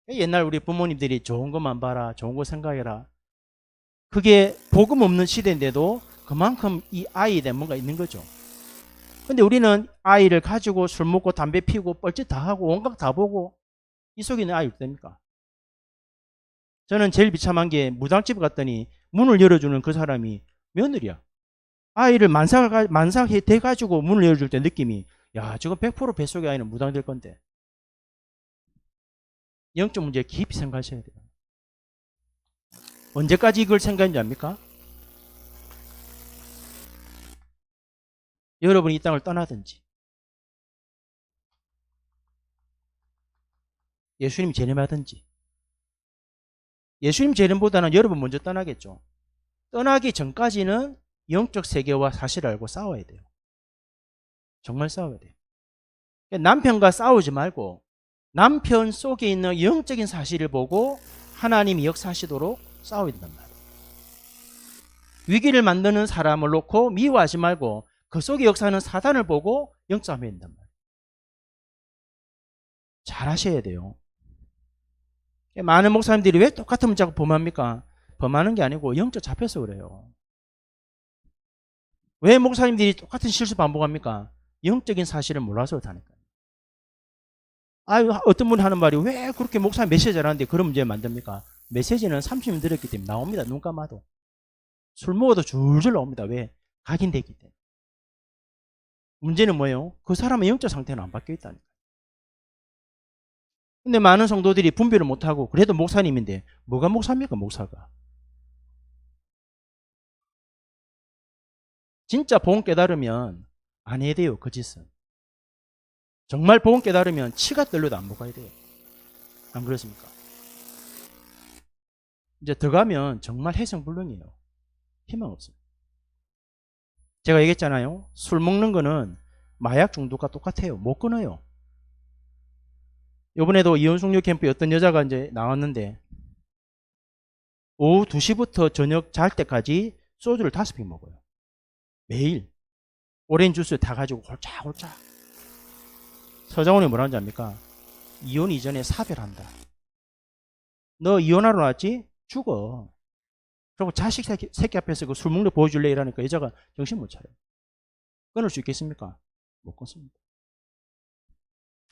말이에요. 옛날 우리 부모님들이 좋은 것만 봐라, 좋은 거 생각해라. 그게 복음 없는 시대인데도 그만큼 이 아이에 대한 뭔가 있는 거죠. 근데 우리는 아이를 가지고 술 먹고 담배 피우고 뻘짓 다 하고 온갖 다 보고 이 속에 있는 아이 어떻습니까? 저는 제일 비참한 게 무당집 갔더니 문을 열어주는 그 사람이 며느리야. 아이를 만삭해 돼가지고 문을 열어줄 때 느낌이, 야, 저건 100% 뱃속의 아이는 무당될 건데. 영적 문제 깊이 생각하셔야 돼요. 언제까지 이걸 생각하는지 압니까? 여러분이 이 땅을 떠나든지, 예수님 재림하든지. 예수님 재림보다는 여러분 먼저 떠나겠죠. 떠나기 전까지는 영적 세계와 사실을 알고 싸워야 돼요. 정말 싸워야 돼요. 남편과 싸우지 말고 남편 속에 있는 영적인 사실을 보고 하나님이 역사하시도록 싸워야 된단 말이에요. 위기를 만드는 사람을 놓고 미워하지 말고 그 속에 역사하는 사단을 보고 영싸움해야 된단 말이에요. 잘 하셔야 돼요. 많은 목사님들이 왜 똑같은 문자고 범합니까? 범하는 게 아니고 영적 잡혀서 그래요. 왜 목사님들이 똑같은 실수 반복합니까? 영적인 사실을 몰라서 그렇다니까요. 어떤 분이 하는 말이, 왜 그렇게 목사님 메시지 잘하는데 그런 문제 만듭니까? 메시지는 30년 들었기 때문에 나옵니다. 눈 감아도. 술 먹어도 줄줄 나옵니다. 왜? 각인되기 때문에. 문제는 뭐예요? 그 사람의 영적 상태는 안 바뀌어 있다니까요. 근데 많은 성도들이 분별을 못하고 그래도 목사님인데 뭐가 목사입니까? 목사가. 진짜 복음 깨달으면 안 해야 돼요. 그 짓은. 정말 복음 깨달으면 치가 떨려도 안 먹어야 돼요. 안 그렇습니까? 이제 들어가면 정말 해성불능이에요. 희망 없어요. 제가 얘기했잖아요. 술 먹는 거는 마약 중독과 똑같아요. 못 끊어요. 이번에도 이혼숙녀 캠프에 어떤 여자가 이제 나왔는데 오후 2시부터 저녁 잘 때까지 소주를 5병 먹어요. 매일. 오렌지 주스 다 가지고 홀짝홀짝. 서장훈이 뭐라는지 압니까? 이혼 이전에 사별한다. 너 이혼하러 나왔지? 죽어. 그리고 자식 새끼 앞에서 그 술 먹는 거 보여줄래? 이러니까 여자가 정신 못 차려요. 끊을 수 있겠습니까? 못 끊습니다.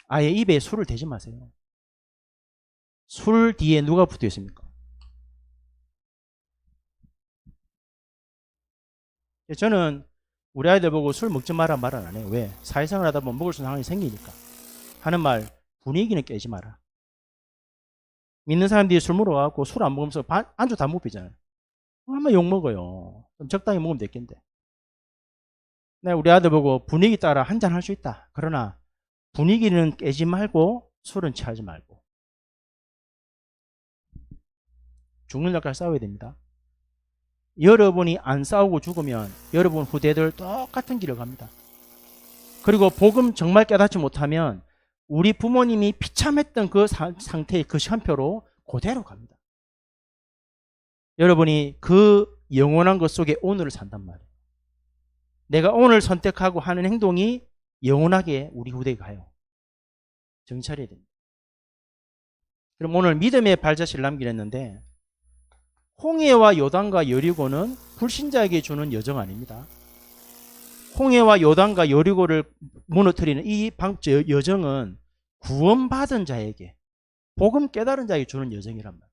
아예 입에 술을 대지 마세요. 술 뒤에 누가 붙어 있습니까? 저는 우리 아이들 보고 술 먹지 마라 말은 안 해요. 왜? 사회생활 하다 보면 먹을 수 있는 상황이 생기니까. 하는 말, 분위기는 깨지 마라. 믿는 사람들이 술 먹어갖고 술 안 먹으면서 안주 다 못 피잖아요. 얼마나 욕 먹어요. 좀 적당히 먹으면 됐겠는데. 네, 우리 아들 보고 분위기 따라 한잔 할 수 있다. 그러나 분위기는 깨지 말고 술은 취하지 말고. 죽는 날까지 싸워야 됩니다. 여러분이 안 싸우고 죽으면 여러분 후대들 똑같은 길을 갑니다. 그리고 복음 정말 깨닫지 못하면 우리 부모님이 비참했던 그 상태의 그 시간표로 그대로 갑니다. 여러분이 그 영원한 것 속에 오늘을 산단 말이에요. 내가 오늘 선택하고 하는 행동이 영원하게 우리 후대에 가요. 정신 차려야 됩니다. 그럼 오늘 믿음의 발자취를 남기랬는데 홍해와 요단과 여리고는 불신자에게 주는 여정 아닙니다. 홍해와 요단과 여리고를 무너뜨리는 이 여정은 구원받은 자에게, 복음 깨달은 자에게 주는 여정이란 말이에요.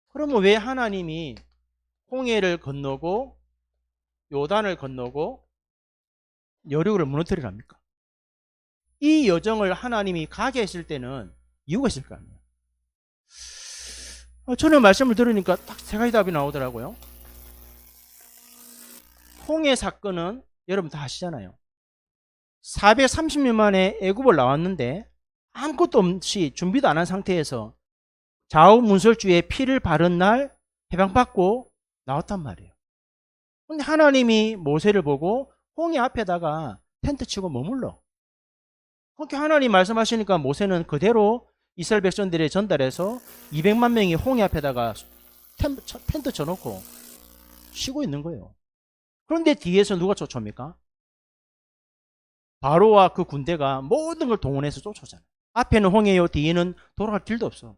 그러면 왜 하나님이 홍해를 건너고 요단을 건너고 여리고를 무너뜨리랍니까? 이 여정을 하나님이 가게 했을 때는 이유가 있을 거 아니에요. 저는 말씀을 들으니까 딱 세 가지 답이 나오더라고요. 홍해 사건은 여러분 다 아시잖아요. 430년 만에 애굽을 나왔는데 아무것도 없이 준비도 안 한 상태에서 좌우문설주에 피를 바른 날 해방받고 나왔단 말이에요. 근데 하나님이 모세를 보고 홍해 앞에다가 텐트 치고 머물러. 그렇게 하나님 말씀하시니까 모세는 그대로 이스라엘 백성들에 전달해서 200만 명이 홍해 앞에다가 텐트 쳐놓고 쉬고 있는 거예요. 그런데 뒤에서 누가 쫓아옵니까? 바로와 그 군대가 모든 걸 동원해서 쫓아오잖아요. 앞에는 홍해요, 뒤에는 돌아갈 길도 없어.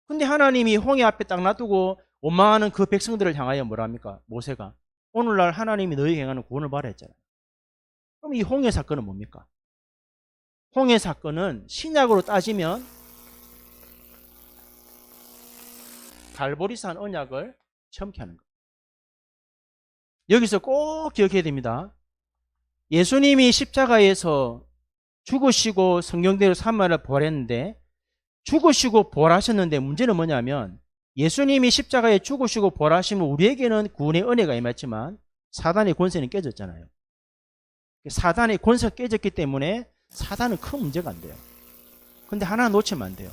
근데 하나님이 홍해 앞에 딱 놔두고 원망하는 그 백성들을 향하여 뭐라 합니까? 모세가 오늘날 하나님이 너희에게 행하는 구원을 바라 했잖아요. 그럼 이 홍해 사건은 뭡니까? 홍해 사건은 신약으로 따지면 갈보리산 언약을 체험케 하는 거예요. 여기서 꼭 기억해야 됩니다. 예수님이 십자가에서 죽으시고 성경대로 사마를 부활했는데 죽으시고 부활하셨는데 문제는 뭐냐면 예수님이 십자가에 죽으시고 부활하시면 우리에게는 구원의 은혜가 임했지만 사단의 권세는 깨졌잖아요. 사단의 권세가 깨졌기 때문에 사단은 큰 문제가 안 돼요. 근데 하나 놓치면 안 돼요.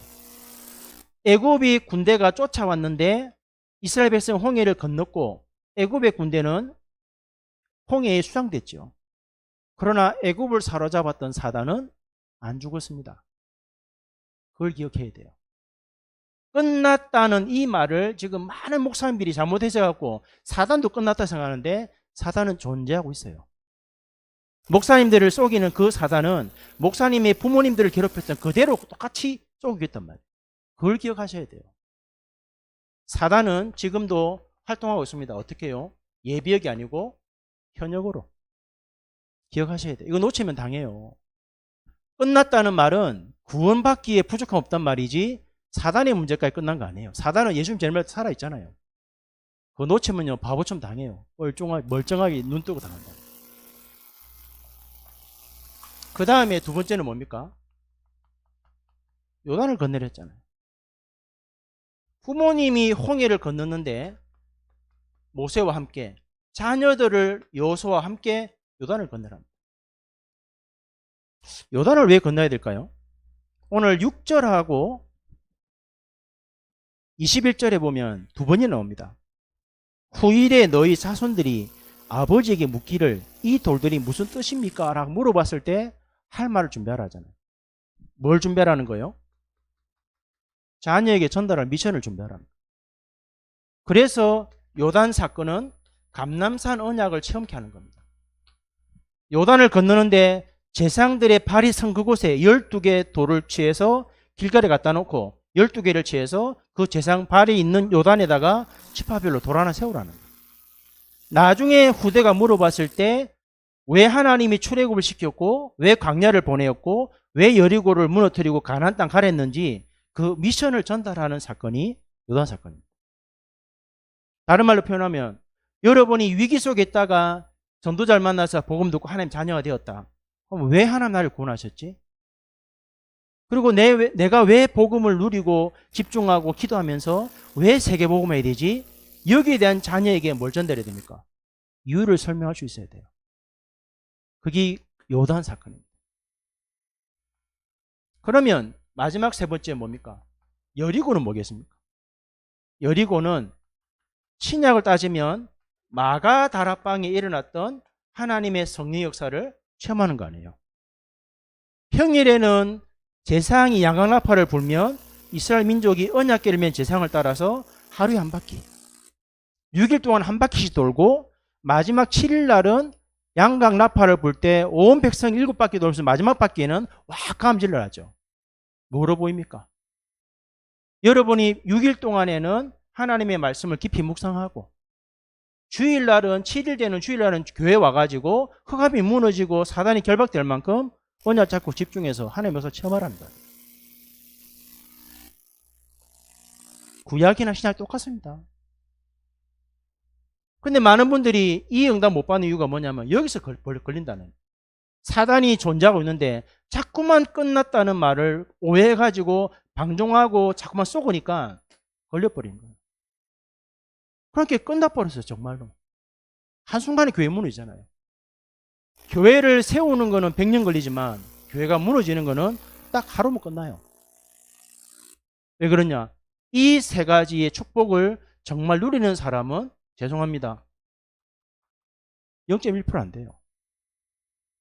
애굽이 군대가 쫓아왔는데 이스라엘 백성 홍해를 건넜고 애굽의 군대는 홍해에 수장됐죠. 그러나 애굽을 사로잡았던 사단은 안 죽었습니다. 그걸 기억해야 돼요. 끝났다는 이 말을 지금 많은 목사님들이 잘못 해석하고 사단도 끝났다 생각하는데 사단은 존재하고 있어요. 목사님들을 속이는 그 사단은 목사님의 부모님들을 괴롭혔던 그대로 똑같이 속이겠단 말이에요. 그걸 기억하셔야 돼요. 사단은 지금도 활동하고 있습니다. 어떻게 해요? 예비역이 아니고 현역으로. 기억하셔야 돼요. 이거 놓치면 당해요. 끝났다는 말은 구원받기에 부족함 없단 말이지 사단의 문제까지 끝난 거 아니에요. 사단은 예수님 제일 살아있잖아요. 그거 놓치면요 바보처럼 당해요. 멀쩡하게 눈 뜨고 당한다. 그 다음에 두 번째는 뭡니까? 요단을 건너려 했잖아요. 부모님이 홍해를 건넜는데 모세와 함께 자녀들을 여호수아와 함께 요단을 건너랍니다. 요단을 왜 건너야 될까요? 오늘 6절하고 21절에 보면 두 번이 나옵니다. 후일에 너희 자손들이 아버지에게 묻기를 이 돌들이 무슨 뜻입니까? 라고 물어봤을 때 할 말을 준비하라 하잖아요. 뭘 준비하라는 거예요? 자녀에게 전달할 미션을 준비하라는 거예요. 그래서 요단 사건은 감람산 언약을 체험케 하는 겁니다. 요단을 건너는데 제사장들의 발이 선 그곳에 12개 돌을 취해서 길가에 갖다 놓고 12개를 취해서 그 제사장 발이 있는 요단에다가 지파별로 돌 하나 세우라는 거예요. 나중에 후대가 물어봤을 때 왜 하나님이 출애굽을 시켰고 왜 광야를 보내었고 왜 여리고를 무너뜨리고 가나안 땅 가랬는지 그 미션을 전달하는 사건이 요단 사건입니다. 다른 말로 표현하면 여러분이 위기 속에 있다가 전도자를 만나서 복음 듣고 하나님 자녀가 되었다. 그럼 왜 하나님 나를 구원하셨지? 그리고 내가 왜 복음을 누리고 집중하고 기도하면서 왜 세계복음을 해야 되지? 여기에 대한 자녀에게 뭘 전달해야 됩니까? 이유를 설명할 수 있어야 돼요. 그게 요단 사건입니다. 그러면 마지막 세 번째 뭡니까? 여리고는 뭐겠습니까? 여리고는 신약을 따지면 마가다락방에 일어났던 하나님의 성령 역사를 체험하는 거 아니에요. 평일에는 제사장이 양강나팔을 불면 이스라엘 민족이 언약궤를 맨 제사장을 따라서 하루에 한 바퀴 6일 동안 한 바퀴씩 돌고 마지막 7일 날은 양강나팔을 불 때 온 백성 7바퀴 돌면서 마지막 바퀴에는 와 감질을 하죠. 뭐로 보입니까? 여러분이 6일 동안에는 하나님의 말씀을 깊이 묵상하고 주일날은 7일 되는 주일날은 교회 와가지고 흑암이 무너지고 사단이 결박될 만큼 언약 잡고 집중해서 하나님의 것을 체험하랍니다. 구약이나 신약 똑같습니다. 근데 많은 분들이 이 응답 못 받는 이유가 뭐냐면 여기서 걸린다는, 사단이 존재하고 있는데 자꾸만 끝났다는 말을 오해해가지고 방종하고 자꾸만 쏘으니까 걸려버린 거예요. 그렇게 끝나버렸어요. 정말로 한순간에 교회 무너지잖아요. 교회를 세우는 거는 100년 걸리지만 교회가 무너지는 거는 딱 하루면 끝나요. 왜 그러냐? 이 세 가지의 축복을 정말 누리는 사람은 죄송합니다, 0.1% 안 돼요.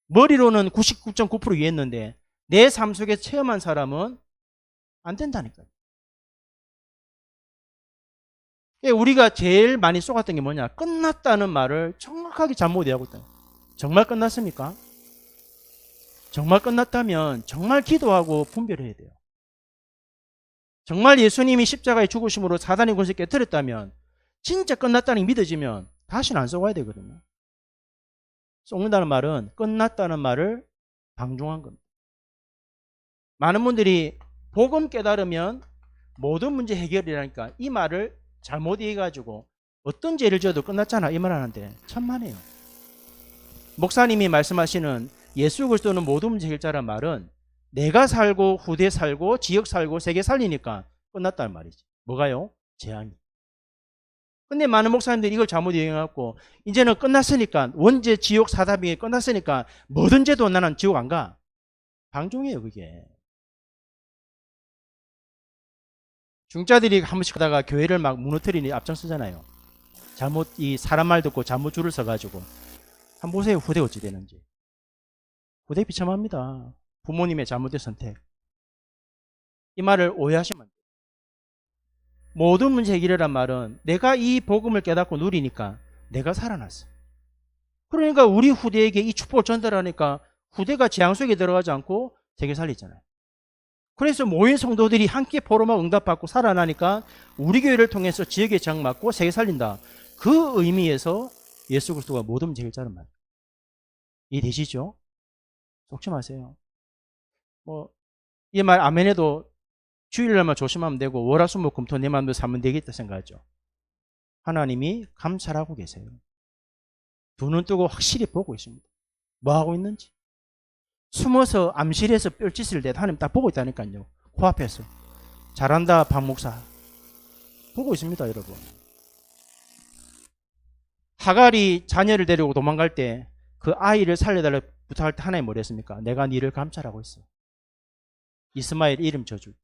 머리로는 99.9% 이해했는데 내 삶 속에 체험한 사람은 안 된다니까요. 우리가 제일 많이 쏘았던 게 뭐냐? 끝났다는 말을 정확하게 잘못 이해하고 있다. 정말 끝났습니까? 정말 끝났다면 정말 기도하고 분별해야 돼요. 정말 예수님이 십자가에 죽으심으로 사단의 권세를 깨뜨렸다면, 진짜 끝났다는 게 믿어지면 다시는 안 쏘아야 되거든요. 쏘는다는 말은 끝났다는 말을 방종한 겁니다. 많은 분들이 복음 깨달으면 모든 문제 해결이라니까 이 말을 잘못 이해해가지고 어떤 죄를 지어도 끝났잖아 이 말 하는데 천만에요. 목사님이 말씀하시는 예수 그리스도는 모든 문제 해결자란 말은 내가 살고 후대 살고 지역 살고 세계 살리니까 끝났다는 말이지. 뭐가요? 재앙이. 근데 많은 목사님들이 이걸 잘못 이해해갖고 이제는 끝났으니까, 원죄 지옥 사다빙이 끝났으니까 뭐든 죄도 나는 지옥 안 가. 방종이에요 그게. 중자들이 한 번씩 하다가 교회를 막 무너뜨리니 앞장서잖아요. 잘못 이 사람 말 듣고 잘못 줄을 서가지고. 한번 보세요 후대 어찌 되는지. 후대 비참합니다. 부모님의 잘못된 선택. 이 말을 오해하시면 안 돼요. 모든 문제 해결이란 말은 내가 이 복음을 깨닫고 누리니까 내가 살아났어. 그러니까 우리 후대에게 이 축복을 전달하니까 후대가 재앙 속에 들어가지 않고 세계 살리잖아요. 그래서 모인 성도들이 함께 포럼하고 응답받고 살아나니까 우리 교회를 통해서 지역에 재앙 맞고 세계 살린다. 그 의미에서 예수 그리스도가 모든 문제 해결자란 말이에요. 이해되시죠? 속지 마세요. 이 말 아멘해도 주일날만 조심하면 되고 월화수목금토 내 마음대로 살면 되겠다 생각하죠. 하나님이 감찰하고 계세요. 두 눈 뜨고 확실히 보고 있습니다. 뭐 하고 있는지. 숨어서 암실에서 뻘짓을 내도 하나님 딱 보고 있다니까요. 코앞에서. 잘한다 박 목사. 보고 있습니다 여러분. 하갈이 자녀를 데리고 도망갈 때 그 아이를 살려달라고 부탁할 때 하나님 뭐라 했습니까? 내가 니를 감찰하고 있어. 이스마엘 이름 져줄 때.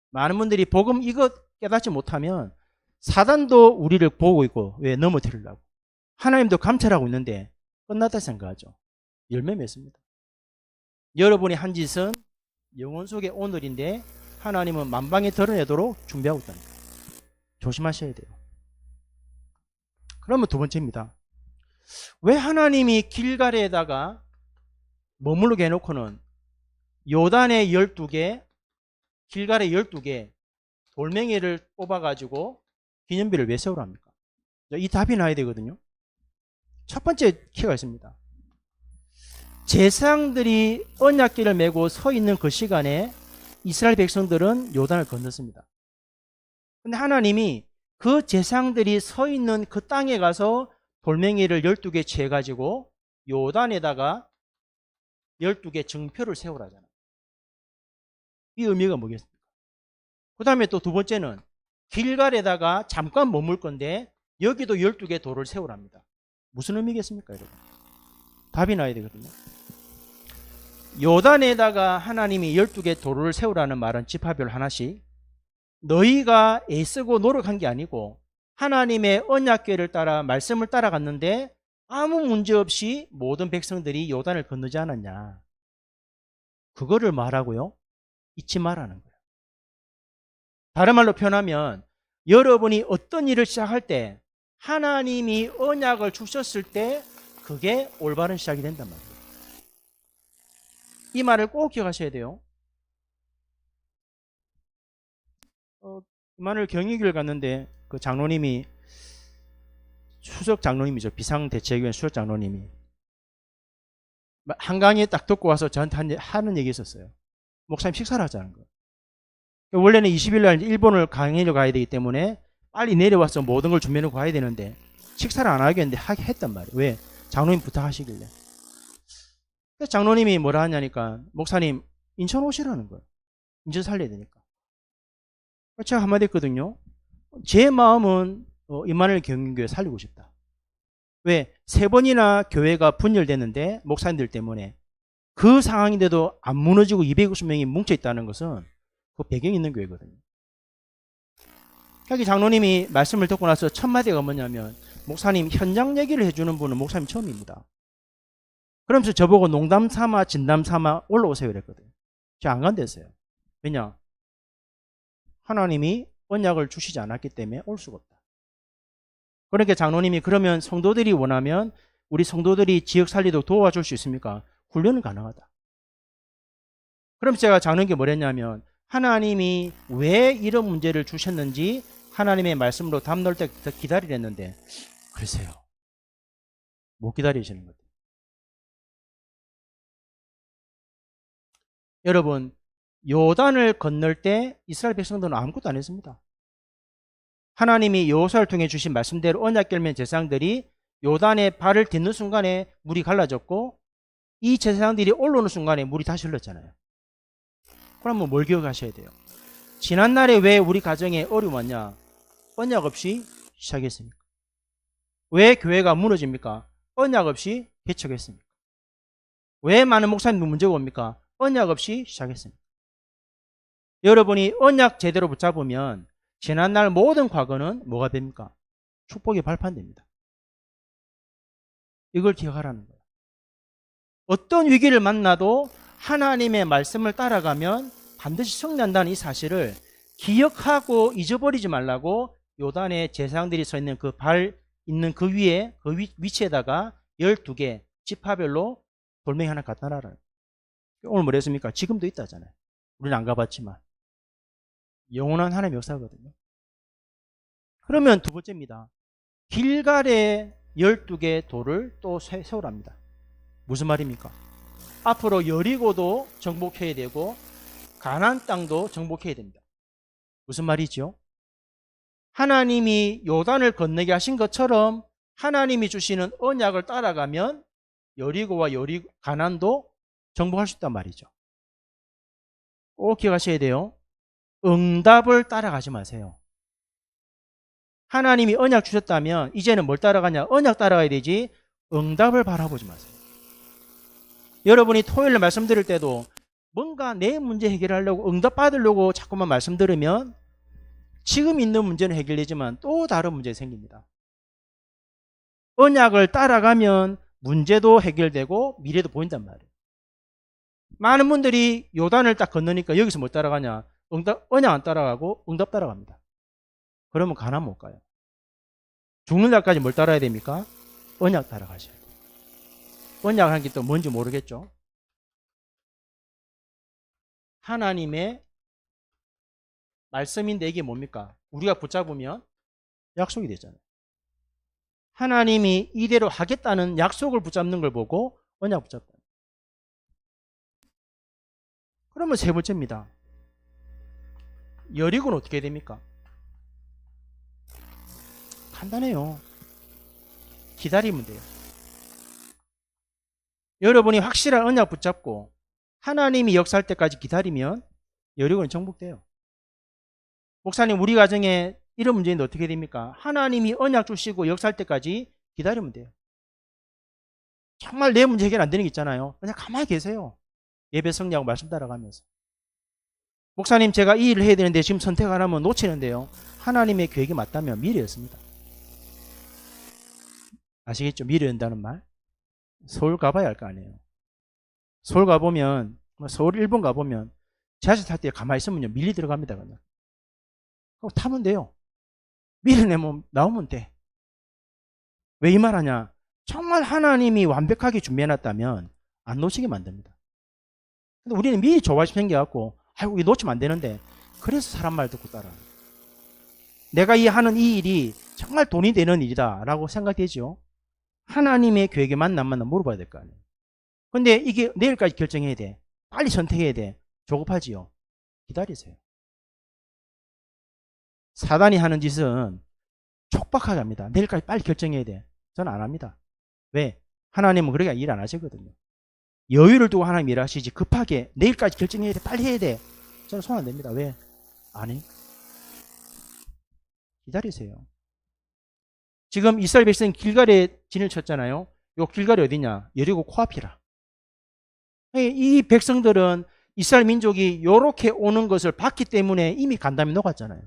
많은 분들이 복음 이거 깨닫지 못하면 사단도 우리를 보고 있고 왜 넘어뜨리려고, 하나님도 감찰하고 있는데 끝났다 생각하죠. 열매 맺습니다. 여러분이 한 짓은 영혼 속의 오늘인데 하나님은 만방에 드러내도록 준비하고 있다는 거예요. 조심하셔야 돼요. 그러면 두 번째입니다. 왜 하나님이 길갈에다가 머무르게 해놓고는 요단에 12개, 길갈에 12개 돌멩이를 뽑아가지고 기념비를 왜 세우라 합니까? 이 답이 나야 되거든요. 첫 번째 키가 있습니다. 제사장들이 언약궤를 메고 서 있는 그 시간에 이스라엘 백성들은 요단을 건넜습니다. 근데 하나님이 그 제사장들이 서 있는 그 땅에 가서 돌멩이를 12개 채가지고 요단에다가 12개 증표를 세우라잖아요. 이 의미가 뭐겠습니까? 그 다음에 또 두 번째는 길갈에다가 잠깐 머물 건데 여기도 12개 돌을 세우랍니다. 무슨 의미겠습니까, 여러분? 답이 나야 되거든요. 요단에다가 하나님이 12개 돌을 세우라는 말은 지파별 하나씩, 너희가 애쓰고 노력한 게 아니고 하나님의 언약궤를 따라 말씀을 따라갔는데 아무 문제 없이 모든 백성들이 요단을 건너지 않았냐. 그거를 말하고요. 잊지 말라는 거예요. 다른 말로 표현하면 여러분이 어떤 일을 시작할 때 하나님이 언약을 주셨을 때 그게 올바른 시작이 된단 말이에요. 이 말을 꼭 기억하셔야 돼요. 그만을 경위교를 갔는데 그 장로님이, 수석 장로님이죠. 비상대책위원 수석 장로님이 한강에 딱 듣고 와서 저한테 하는 얘기 있었어요. 목사님 식사를 하자는 거예요. 원래는 20일 날 일본을 강의를 가야 되기 때문에 빨리 내려와서 모든 걸 준비해놓고 가야 되는데 식사를 안 하겠는데 하게 했단 말이에요. 왜? 장로님 부탁하시길래. 그래서 장로님이 뭐라 하냐니까, 목사님 인천 오시라는 거예요. 인천 살려야 되니까. 제가 한마디 했거든요. 제 마음은 임마누엘 경인교회 살리고 싶다. 왜? 3번이나 교회가 분열됐는데 목사님들 때문에 그 상황인데도 안 무너지고 250명이 뭉쳐있다는 것은 그 배경이 있는 교회거든요. 여기 장로님이 말씀을 듣고 나서 첫 마디가 뭐냐면, 목사님 현장 얘기를 해주는 분은 목사님 처음입니다. 그러면서 저보고 농담 삼아 진담 삼아 올라오세요 이랬거든요. 제가 안 간댔어요. 왜냐? 하나님이 언약을 주시지 않았기 때문에 올 수가 없다. 그러니까 장로님이, 그러면 성도들이 원하면 우리 성도들이 지역 살리도록 도와줄 수 있습니까? 훈련은 가능하다. 그럼 제가 장로님께 뭐랬냐면, 하나님이 왜 이런 문제를 주셨는지 하나님의 말씀으로 답 넣을 때 기다리랬는데, 글쎄요, 못 기다리시는 거죠. 여러분, 요단을 건널 때 이스라엘 백성들은 아무것도 안 했습니다. 하나님이 여호수아를 통해 주신 말씀대로 언약궤면 제사장들이 요단에 발을 딛는 순간에 물이 갈라졌고, 이 제사장들이 올라오는 순간에 물이 다시 흘렀잖아요. 그러면 뭘 기억하셔야 돼요? 지난날에 왜 우리 가정에 어려움 왔냐? 언약 없이 시작했습니까? 왜 교회가 무너집니까? 언약 없이 개척했습니까? 왜 많은 목사님들 문제가 옵니까? 언약 없이 시작했습니다. 여러분이 언약 제대로 붙잡으면 지난날 모든 과거는 뭐가 됩니까? 축복이 발판됩니다. 이걸 기억하라는 거예요. 어떤 위기를 만나도 하나님의 말씀을 따라가면 반드시 승리한다는 이 사실을 기억하고 잊어버리지 말라고 요단에 제사장들이 서 있는 그 발 있는 그 위에, 그 위치에다가 12개 지파별로 돌멩이 하나 갖다 놔라. 오늘 뭐랬습니까? 지금도 있다잖아요. 우리는 안 가봤지만 영원한 하나님의 역사거든요. 그러면 두 번째입니다. 길갈에 12개 돌을 또 세우랍니다. 무슨 말입니까? 앞으로 여리고도 정복해야 되고 가나안 땅도 정복해야 됩니다. 무슨 말이죠? 하나님이 요단을 건너게 하신 것처럼 하나님이 주시는 언약을 따라가면 여리고와 가나안도 정복할 수 있단 말이죠. 꼭 기억하셔야 돼요. 응답을 따라가지 마세요. 하나님이 언약 주셨다면 이제는 뭘 따라가냐? 언약 따라가야 되지 응답을 바라보지 마세요. 여러분이 토요일에 말씀드릴 때도 뭔가 내 문제 해결하려고 응답 받으려고 자꾸만 말씀 들으면 지금 있는 문제는 해결되지만 또 다른 문제 생깁니다. 언약을 따라가면 문제도 해결되고 미래도 보인단 말이에요. 많은 분들이 요단을 딱 건너니까 여기서 뭘 따라가냐? 언약 안 따라가고 응답 따라갑니다. 그러면 가나안 못 가요. 죽는 날까지 뭘 따라야 됩니까? 언약 따라가셔야 돼요. 언약 한 게 또 뭔지 모르겠죠? 하나님의 말씀인데 이게 뭡니까? 우리가 붙잡으면 약속이 되잖아요. 하나님이 이대로 하겠다는 약속을 붙잡는 걸 보고 언약 붙잡다. 그러면 세 번째입니다. 여리고는 어떻게 됩니까? 간단해요. 기다리면 돼요. 여러분이 확실한 언약 붙잡고 하나님이 역사할 때까지 기다리면 여력은 정복돼요. 목사님, 우리 가정에 이런 문제인데 어떻게 됩니까? 하나님이 언약 주시고 역사할 때까지 기다리면 돼요. 정말 내 문제 해결 안 되는 게 있잖아요. 그냥 가만히 계세요. 예배 성리하고 말씀 따라가면서. 목사님, 제가 이 일을 해야 되는데 지금 선택 안 하면 놓치는데요. 하나님의 계획이 맞다면 미래였습니다. 아시겠죠? 미래였다는 말. 서울 가봐야 할 거 아니에요. 서울 가보면, 서울 일본 가보면 지하철 탈 때 가만히 있으면요, 밀리 들어갑니다. 그냥. 그럼 타면 돼요. 미래 내면 나오면 돼. 왜 이 말하냐? 정말 하나님이 완벽하게 준비해놨다면 안 놓치게 만듭니다. 근데 우리는 미리 조바심 생겨갖고 아이고 이거 놓치면 안 되는데, 그래서 사람 말 듣고 따라. 내가 하는 이 일이 정말 돈이 되는 일이다 라고 생각되죠. 하나님의 계획에 맞나 안 맞나 물어봐야 될 거 아니에요. 근데 이게 내일까지 결정해야 돼. 빨리 선택해야 돼. 조급하지요. 기다리세요. 사단이 하는 짓은 촉박하게 합니다. 내일까지 빨리 결정해야 돼. 저는 안 합니다. 왜? 하나님은 그렇게 일 안 하시거든요. 여유를 두고 하나님 일하시지 급하게 내일까지 결정해야 돼. 빨리 해야 돼. 저는 손 안 댑니다. 왜? 안 해. 기다리세요. 지금 이스라엘 백성이 길갈에 진을 쳤잖아요. 요 길갈이 어디냐? 여리고 코앞이라. 이 백성들은 이스라엘 민족이 요렇게 오는 것을 봤기 때문에 이미 간담이 녹았잖아요.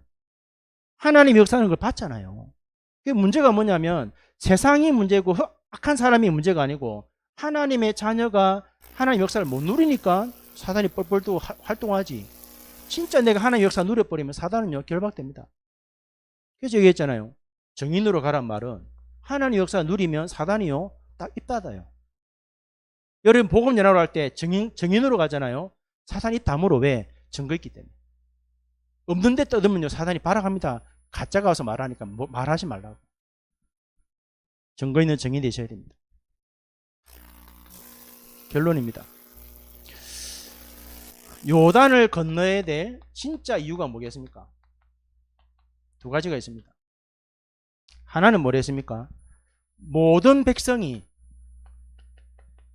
하나님 역사하는 걸 봤잖아요. 그 문제가 뭐냐면 세상이 문제고 악한 사람이 문제가 아니고 하나님의 자녀가 하나님 역사를 못 누리니까 사단이 뻘뻘 또 활동하지. 진짜 내가 하나님 역사 누려버리면 사단은요 결박됩니다. 그래서 얘기했잖아요. 정인으로 가란 말은 하나님 역사 누리면 사단이요 딱 입 닫아요. 여러분 복음 전하러 갈 때 정인으로 가잖아요. 사단이 입 다물어. 왜? 증거 있기 때문에. 없는데 떠들면요 사단이 발악합니다. 가짜가 와서 말하니까 말하지 말라고. 증거 있는 정인이 되셔야 됩니다. 결론입니다. 요단을 건너야 될 진짜 이유가 뭐겠습니까? 두 가지가 있습니다. 하나는 뭐랬습니까? 모든 백성이,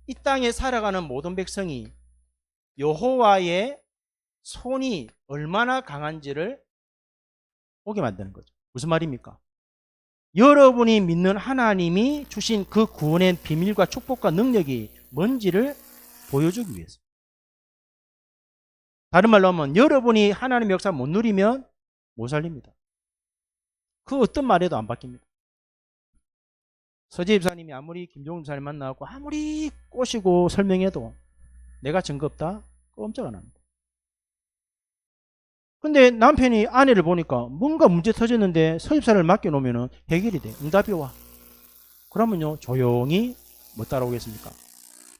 이 땅에 살아가는 모든 백성이 여호와의 손이 얼마나 강한지를 보게 만드는 거죠. 무슨 말입니까? 여러분이 믿는 하나님이 주신 그 구원의 비밀과 축복과 능력이 뭔지를 보여주기 위해서. 다른 말로 하면 여러분이 하나님의 역사를 못 누리면 못 살립니다. 그 어떤 말에도 안 바뀝니다. 서재 집사님이 아무리 김종훈 집사님 만나고 아무리 꼬시고 설명해도 내가 증거 없다? 꼼짝 안 합니다. 근데 남편이 아내를 보니까 뭔가 문제 터졌는데 서집사를 맡겨놓으면 해결이 돼. 응답이 와. 그러면요 조용히 뭐 따라오겠습니까?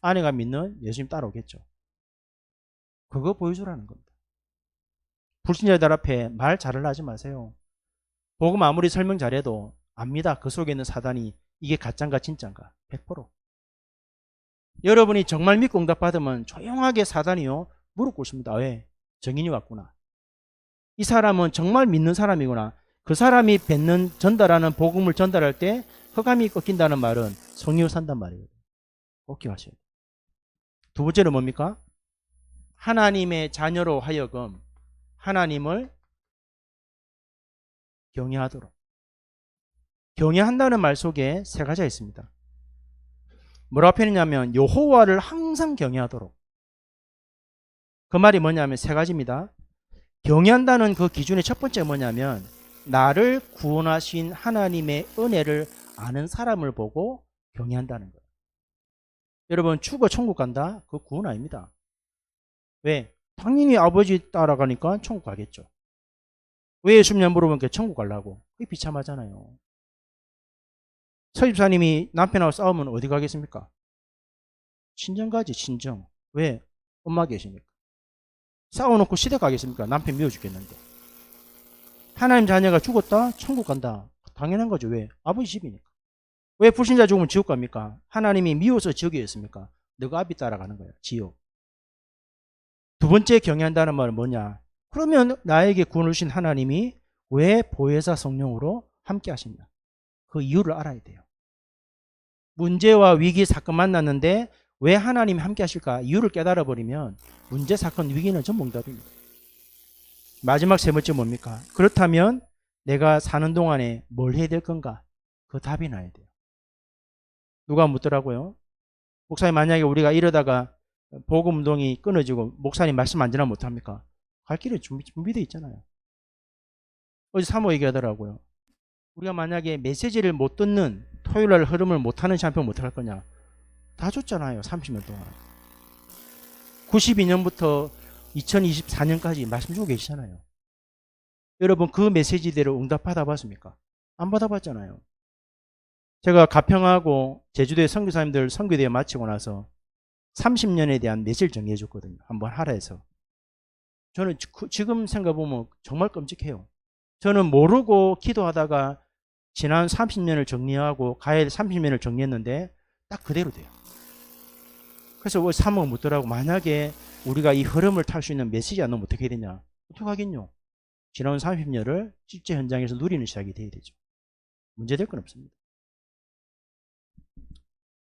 아내가 믿는 예수님 따라오겠죠. 그거 보여주라는 겁니다. 불신자들 앞에 말 잘을 하지 마세요. 복음 아무리 설명 잘해도 압니다. 그 속에 있는 사단이 이게 가짜인가 진짜인가 100%. 여러분이 정말 믿고 응답받으면 조용하게 사단이요 무릎 꿇습니다. 왜? 정인이 왔구나. 이 사람은 정말 믿는 사람이구나. 그 사람이 뱉는 전달하는 복음을 전달할 때 허감이 꺾인다는 말은 성령으로 산단 말이에요. 꼭 기억하셔야 돼요. 두 번째는 뭡니까? 하나님의 자녀로 하여금 하나님을 경외하도록. 경외한다는 말 속에 세 가지가 있습니다. 뭐라고 표현했냐면 여호와를 항상 경외하도록. 그 말이 뭐냐면 세 가지입니다. 경외한다는 그 기준의 첫 번째가 뭐냐면 나를 구원하신 하나님의 은혜를 아는 사람을 보고 경외한다는 거예요. 여러분 죽어 천국 간다? 그거 구원 아닙니다. 왜? 당연히 아버지 따라가니까 천국 가겠죠. 왜 예수님 물어보니까 천국 가려고. 그게 비참하잖아요. 서집사님이 남편하고 싸우면 어디 가겠습니까? 친정 가지, 친정. 왜? 엄마 계시니까. 싸워놓고 시댁 가겠습니까? 남편 미워 죽겠는데. 하나님 자녀가 죽었다? 천국 간다. 당연한 거죠. 왜? 아버지 집이니까. 왜 불신자 죽으면 지옥 갑니까? 하나님이 미워서 지옥에 있습니까? 너가 아비 따라가는 거야. 지옥. 두 번째 경외한다는 말은 뭐냐? 그러면 나에게 구원을 주신 하나님이 왜 보혜사 성령으로 함께 하십니까? 그 이유를 알아야 돼요. 문제와 위기, 사건 만났는데 왜 하나님이 함께 하실까? 이유를 깨달아 버리면 문제, 사건, 위기는 전부 응답입니다. 마지막 세 번째 뭡니까? 그렇다면 내가 사는 동안에 뭘 해야 될 건가? 그 답이 나야 돼요. 누가 묻더라고요. 목사님, 만약에 우리가 이러다가 복음운동이 끊어지고 목사님 말씀 안 전하면 못합니까? 갈 길이 준비되어 있잖아요. 어제 사모 얘기하더라고요. 우리가 만약에 메시지를 못 듣는 토요일날 흐름을 못하는 샴페인 못할 거냐? 다 줬잖아요. 30년 동안. 92년부터 2024년까지 말씀 주고 계시잖아요. 여러분, 그 메시지대로 응답 받아봤습니까? 안 받아봤잖아요. 제가 가평하고 제주도의 선교사님들 선교대회 마치고 나서 30년에 대한 메시지를 정리해 줬거든요. 한번 하라 해서. 저는 지금 생각해보면 정말 끔찍해요. 저는 모르고 기도하다가 지난 30년을 정리하고 가야 될 30년을 정리했는데 딱 그대로 돼요. 그래서 사모가 묻더라고. 만약에 우리가 이 흐름을 탈 수 있는 메시지 안 넣으면 어떻게 해야 되냐? 어떻게 하겠뇨? 지난 30년을 실제 현장에서 누리는 시작이 돼야 되죠. 문제될 건 없습니다.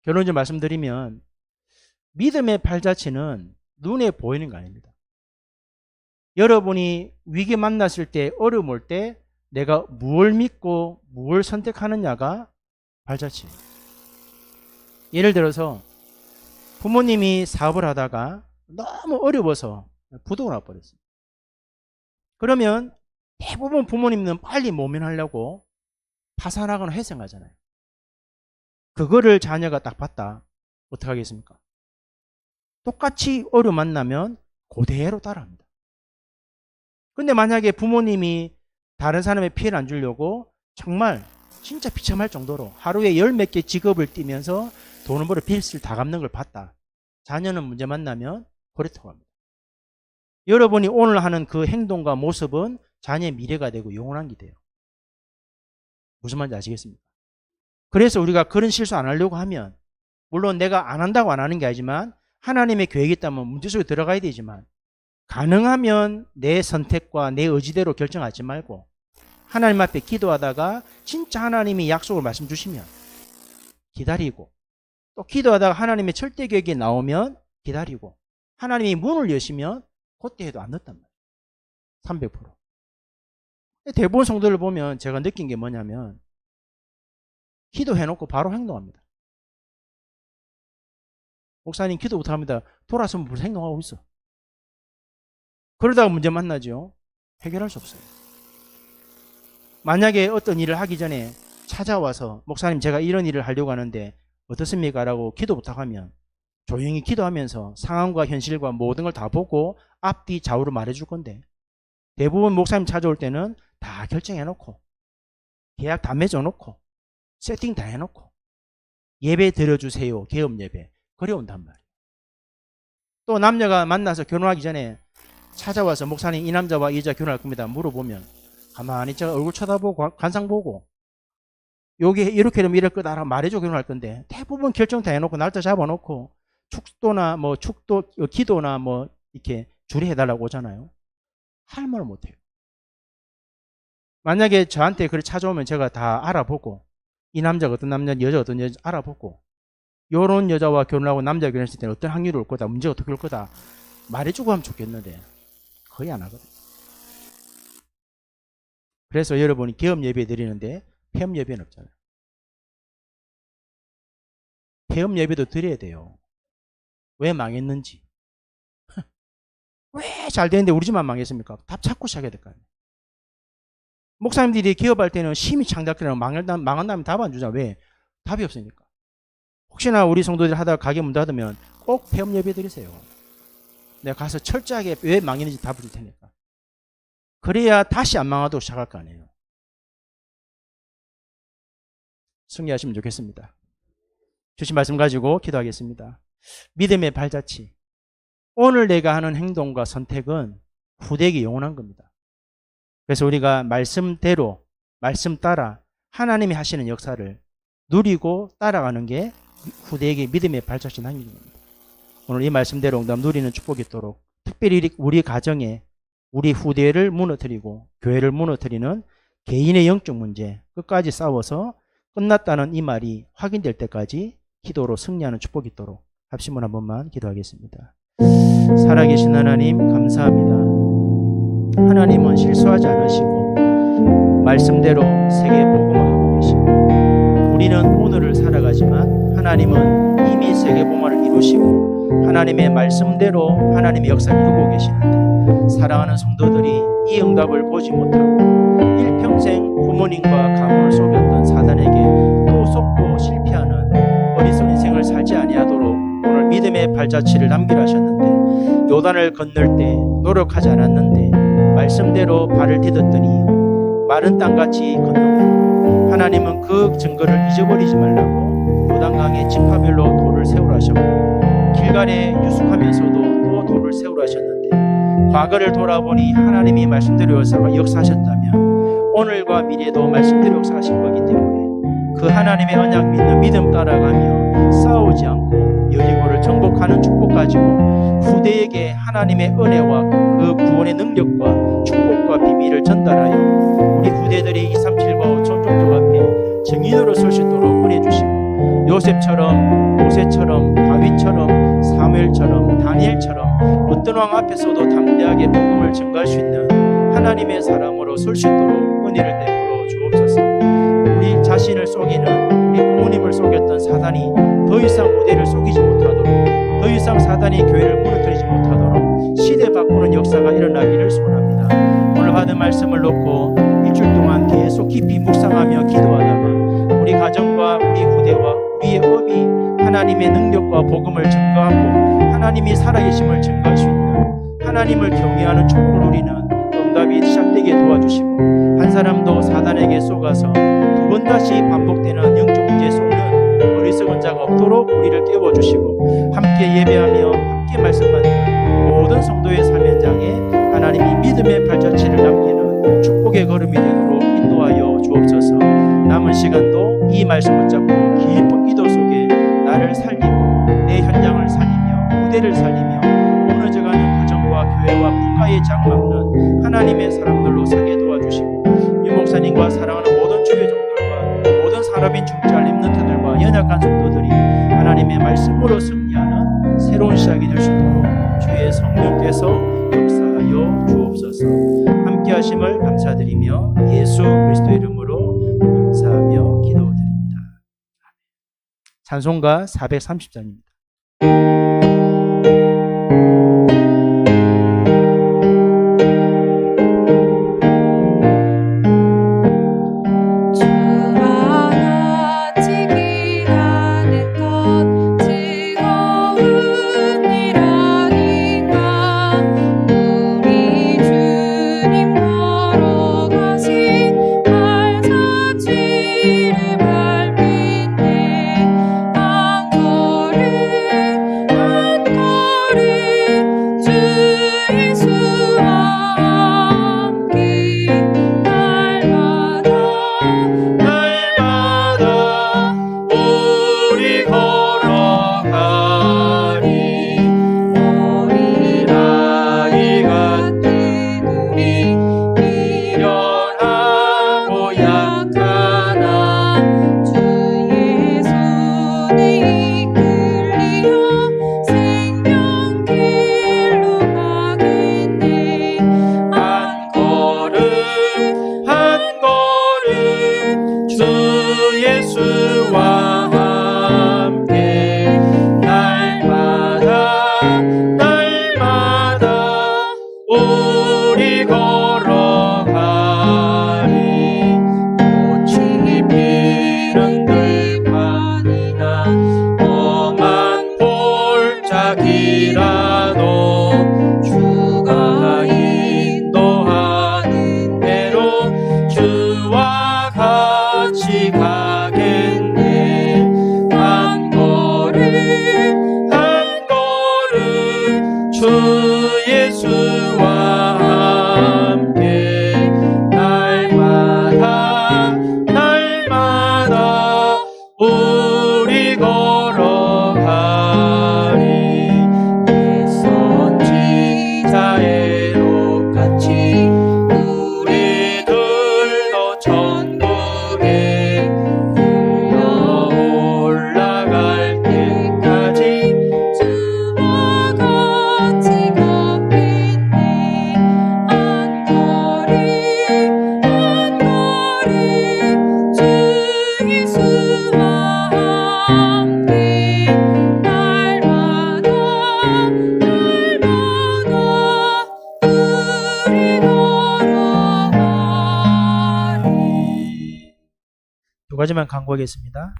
결론적으로 말씀드리면 믿음의 발자취는 눈에 보이는 거 아닙니다. 여러분이 위기 만났을 때, 어려움 올 때 내가 무엇을 믿고 무엇을 선택하느냐가 발자취예요. 예를 들어서 부모님이 사업을 하다가 너무 어려워서 부도가 나버렸어요. 그러면 대부분 부모님은 빨리 모면하려고 파산하거나 회생하잖아요. 그거를 자녀가 딱 봤다. 어떻게 하겠습니까? 똑같이 어려움 만나면 그대로 따라합니다. 근데 만약에 부모님이 다른 사람의 피해를 안 주려고 정말 진짜 비참할 정도로 하루에 10몇 개 직업을 뛰면서 돈을 벌어 빚을 다 갚는 걸 봤다. 자녀는 문제 만나면 버리고 갑니다. 여러분이 오늘 하는 그 행동과 모습은 자녀의 미래가 되고 영원한 게 돼요. 무슨 말인지 아시겠습니까? 그래서 우리가 그런 실수 안 하려고 하면, 물론 내가 안 한다고 안 하는 게 아니지만 하나님의 계획이 있다면 문제 속에 들어가야 되지만, 가능하면 내 선택과 내 의지대로 결정하지 말고 하나님 앞에 기도하다가 진짜 하나님이 약속을 말씀 주시면 기다리고, 또 기도하다가 하나님의 절대 계획이 나오면 기다리고, 하나님이 문을 여시면 그때 해도 안 늦단 말이에요. 300%. 대부분 성도를 보면 제가 느낀 게 뭐냐면 기도해놓고 바로 행동합니다. 목사님 기도 못합니다. 돌아서면 벌써 행동하고 있어. 그러다가 문제 만나죠. 해결할 수 없어요. 만약에 어떤 일을 하기 전에 찾아와서 목사님 제가 이런 일을 하려고 하는데 어떻습니까? 라고 기도 부탁하면 조용히 기도하면서 상황과 현실과 모든 걸 다 보고 앞뒤 좌우로 말해줄 건데, 대부분 목사님 찾아올 때는 다 결정해놓고 계약 다 맺어놓고 세팅 다 해놓고 예배 드려주세요. 개업 예배. 그래 온단 말이에요. 또 남녀가 만나서 결혼하기 전에 찾아와서 목사님 이 남자와 이 여자 결혼할 겁니다. 물어보면 가만히 제가 얼굴 쳐다보고 관상 보고 요게 이렇게 되면 이럴 거다라고 말해줘 결혼할 건데, 대부분 결정 다 해놓고 날짜 잡아놓고 축도나 뭐 기도나 뭐 이렇게 주례해달라고 오잖아요. 할 말을 못해요. 만약에 저한테 그렇게 찾아오면 제가 다 알아보고 이 남자가 어떤 남자, 여자 어떤 여자 알아보고 요런 여자와 결혼하고 남자가 결혼했을 때는 어떤 확률이 올 거다, 문제가 어떻게 올 거다 말해주고 하면 좋겠는데 거의 안 하거든요. 그래서 여러분이 개업 예배 드리는데 폐업 예배는 없잖아요. 폐업 예배도 드려야 돼요. 왜 망했는지. 왜 잘 되는데 우리 집만 망했습니까? 답 찾고 시작해야 될 거 아니에요. 목사님들이 기업할 때는 심히 창작하려고 망한 다음에 답 안 주잖아. 왜? 답이 없으니까. 혹시나 우리 성도들 하다가 가게 문 닫으면 꼭 폐업 예배 드리세요. 내가 가서 철저하게 왜 망했는지 답을 줄 테니까. 그래야 다시 안 망하도록 시작할 거 아니에요. 승리하시면 좋겠습니다. 주신 말씀 가지고 기도하겠습니다. 믿음의 발자취. 오늘 내가 하는 행동과 선택은 후대에게 영원한 겁니다. 그래서 우리가 말씀대로, 말씀 따라 하나님이 하시는 역사를 누리고 따라가는 게 후대에게 믿음의 발자취 남기는 겁니다. 오늘 이 말씀대로 응답 누리는 축복이 있도록, 특별히 우리 가정에 우리 후대를 무너뜨리고 교회를 무너뜨리는 개인의 영적 문제 끝까지 싸워서 끝났다는 이 말이 확인될 때까지 기도로 승리하는 축복이 있도록 합심을 한 번만 기도하겠습니다. 살아계신 하나님 감사합니다. 하나님은 실수하지 않으시고 말씀대로 세계 복음을 하고 계시고 우리는 오늘을 살아가지만 하나님은 이미 세계 복음을 이루시고 하나님의 말씀대로 하나님의 역사를 이루고 계시는데 사랑하는 성도들이 이 응답을 보지 못하고 일평생 부모님과 가문을 속였던 사단에게 또 속고 실패하는 어리석은 인생을 살지 아니하도록 오늘 믿음의 발자취를 남기라 하셨는데 요단을 건널 때 노력하지 않았는데 말씀대로 발을 디뎠더니 마른 땅같이 건너고 하나님은 그 증거를 잊어버리지 말라고 요단강의 지파별로 돌을 세우라 하셨고 길갈에 유숙하면서도 또 돌을 세우라 하셨는데 과거를 돌아보니 하나님이 말씀대로 역사하셨다면 오늘과 미래도 말씀대로 역사하실 거기 때문에 그 하나님의 언약 믿는 믿음 따라가며 싸우지 않고 여리고를 정복하는 축복 가지고 후대에게 하나님의 은혜와 그 구원의 능력과 축복과 비밀을 전달하여 우리 후대들이 237과 5천 종족 앞에 증인으로 설 수 있도록 은혜 주시고 요셉처럼 모세처럼 다윗처럼 사무엘처럼 다니엘처럼 어떤 왕 앞에서도 담대하게 복음을 전가할 수 있는 하나님의 사람으로 설 수 있도록 은혜를 베풀어 주옵소서. 우리 자신을 속이는 우리 부모님을 속였던 사단이 더 이상 우대를 속이지 못하도록 더 이상 사단이 교회를 무너뜨리지 못하도록 시대 바꾸는 역사가 일어나기를 소원합니다. 오늘 받은 말씀을 놓고 일주일 동안 계속 깊이 묵상하며 기도하다가 우리 가정과 우리 후대와 우리의 업이 하나님의 능력과 복음을 증거하고 하나님이 살아계심을 증거할 수 있는 하나님을 경외하는 축복을 누리는 응답이 시작되게 도와주시고 한 사람도 사단에게 속아서 두 번 다시 반복되는 영적 문제에 속는 어리석은 자가 없도록 우리를 깨워주시고 함께 예배하며 함께 말씀 받는 모든 성도의 삶 현장에 하나님이 믿음의 발자취를 남기는 축복의 걸음이 되도록 인도하여 주옵소서. 남은 시간도 이 말씀 붙잡고 깊은 기도 속에 나를 살리고 내 현장을 살리며 무대를 살리며 무너져가는 가정과 교회와 국가에 장막는 하나님의 사람들로 서게 도와주시고 유 목사님과 사랑하는 모든 주의 종들과 모든 산업인 중지할 렘넌트들과 연약한 성도들이 하나님의 말씀으로 승리하는 새로운 시작이 될 수 있도록 주의 성령께서 역사하여 주옵소서. 함께 하심을 감사드리며 예수 그리스도의 이름으로 감사하며 기도드립니다. 찬송가 430장입니다. 밟을 때 한 걸음 두 가지만 강구하겠습니다.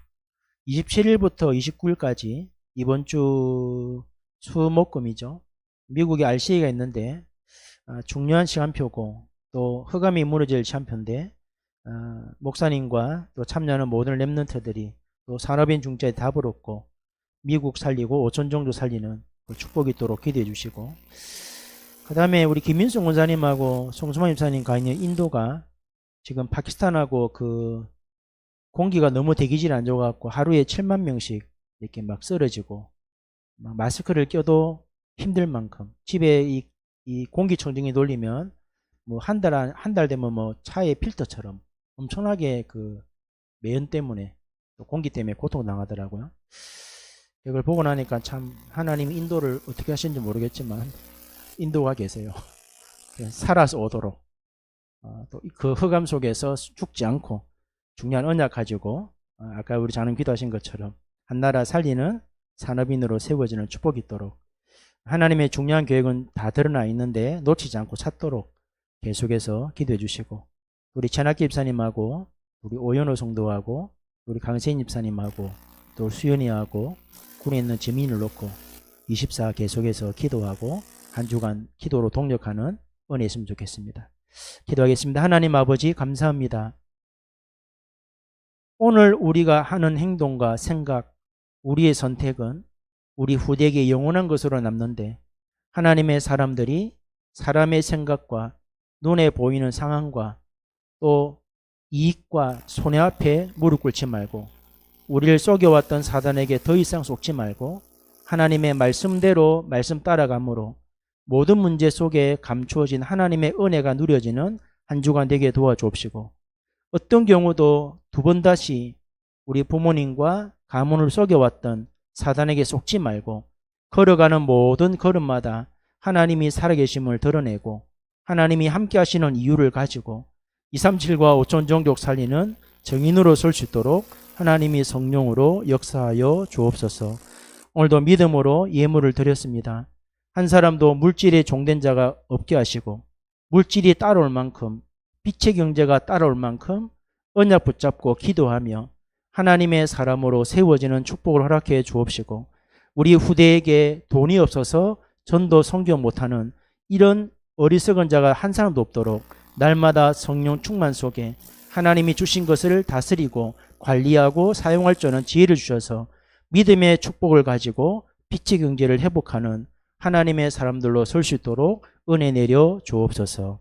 27일부터 29일까지 이번 주 수목금이죠. 미국에 RCA가 있는데 중요한 시간표고 또 흑암이 무너질 시간표인데 목사님과 또 참여하는 모든 랩런트들이 또 산업인 중자에 답을 얻고 미국 살리고 5천 종도 살리는 그 축복이 있도록 기도해 주시고, 그 다음에 우리 김민수 원사님하고 송수만 집사님 가 있는 인도가 지금 파키스탄하고 그 공기가 너무 대기질이 안 좋아갖고 하루에 7만 명씩 이렇게 막 쓰러지고 막 마스크를 껴도 힘들 만큼 집에 이 공기청정기 돌리면 뭐 한 달 되면 뭐 차의 필터처럼 엄청나게 그 매연 때문에 또 공기 때문에 고통당하더라고요. 이걸 보고 나니까 참 하나님이 인도를 어떻게 하시는지 모르겠지만 인도가 계세요. 살아서 오도록 또 그 흑암 속에서 죽지 않고 중요한 언약 가지고 아까 우리 장로님 기도하신 것처럼 한 나라 살리는 산업인으로 세워지는 축복이 있도록, 하나님의 중요한 계획은 다 드러나 있는데 놓치지 않고 찾도록 계속해서 기도해 주시고, 우리 천학기 집사님하고 우리 오연호 성도하고 우리 강세인 집사님하고 또 수연이하고 군에 있는 지민을 놓고 24 계속해서 기도하고 한 주간 기도로 동력하는 은혜 있으면 좋겠습니다. 기도하겠습니다. 하나님 아버지 감사합니다. 오늘 우리가 하는 행동과 생각, 우리의 선택은 우리 후대에게 영원한 것으로 남는데, 하나님의 사람들이 사람의 생각과 눈에 보이는 상황과 또 이익과 손해 앞에 무릎 꿇지 말고 우리를 속여왔던 사단에게 더 이상 속지 말고 하나님의 말씀대로 말씀 따라감으로 모든 문제 속에 감추어진 하나님의 은혜가 누려지는 한 주간 되게 도와주옵시고, 어떤 경우도 두 번 다시 우리 부모님과 가문을 속여왔던 사단에게 속지 말고 걸어가는 모든 걸음마다 하나님이 살아계심을 드러내고 하나님이 함께 하시는 이유를 가지고 237과 5천 종족 살리는 정인으로 설 수 있도록 하나님이 성령으로 역사하여 주옵소서. 오늘도 믿음으로 예물을 드렸습니다. 한 사람도 물질에 종된 자가 없게 하시고 물질이 따라올 만큼, 빛의 경제가 따라올 만큼 언약 붙잡고 기도하며 하나님의 사람으로 세워지는 축복을 허락해 주옵시고, 우리 후대에게 돈이 없어서 전도 선교 못하는 이런 어리석은 자가 한 사람도 없도록 날마다 성령 충만 속에 하나님이 주신 것을 다스리고 관리하고 사용할 줄 아는 지혜를 주셔서 믿음의 축복을 가지고 빛의 경제를 회복하는 하나님의 사람들로 설 수 있도록 은혜 내려 주옵소서.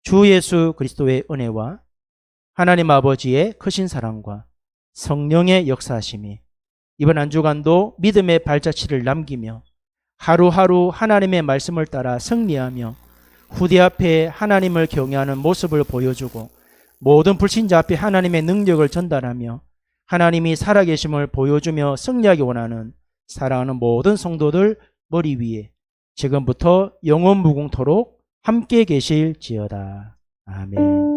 주 예수 그리스도의 은혜와 하나님 아버지의 크신 사랑과 성령의 역사하심이 이번 한 주간도 믿음의 발자취를 남기며 하루하루 하나님의 말씀을 따라 승리하며 후대 앞에 하나님을 경외하는 모습을 보여주고 모든 불신자 앞에 하나님의 능력을 전달하며 하나님이 살아계심을 보여주며 승리하기 원하는 사랑하는 모든 성도들 머리 위에 지금부터 영원 무궁토록 함께 계실지어다. 아멘.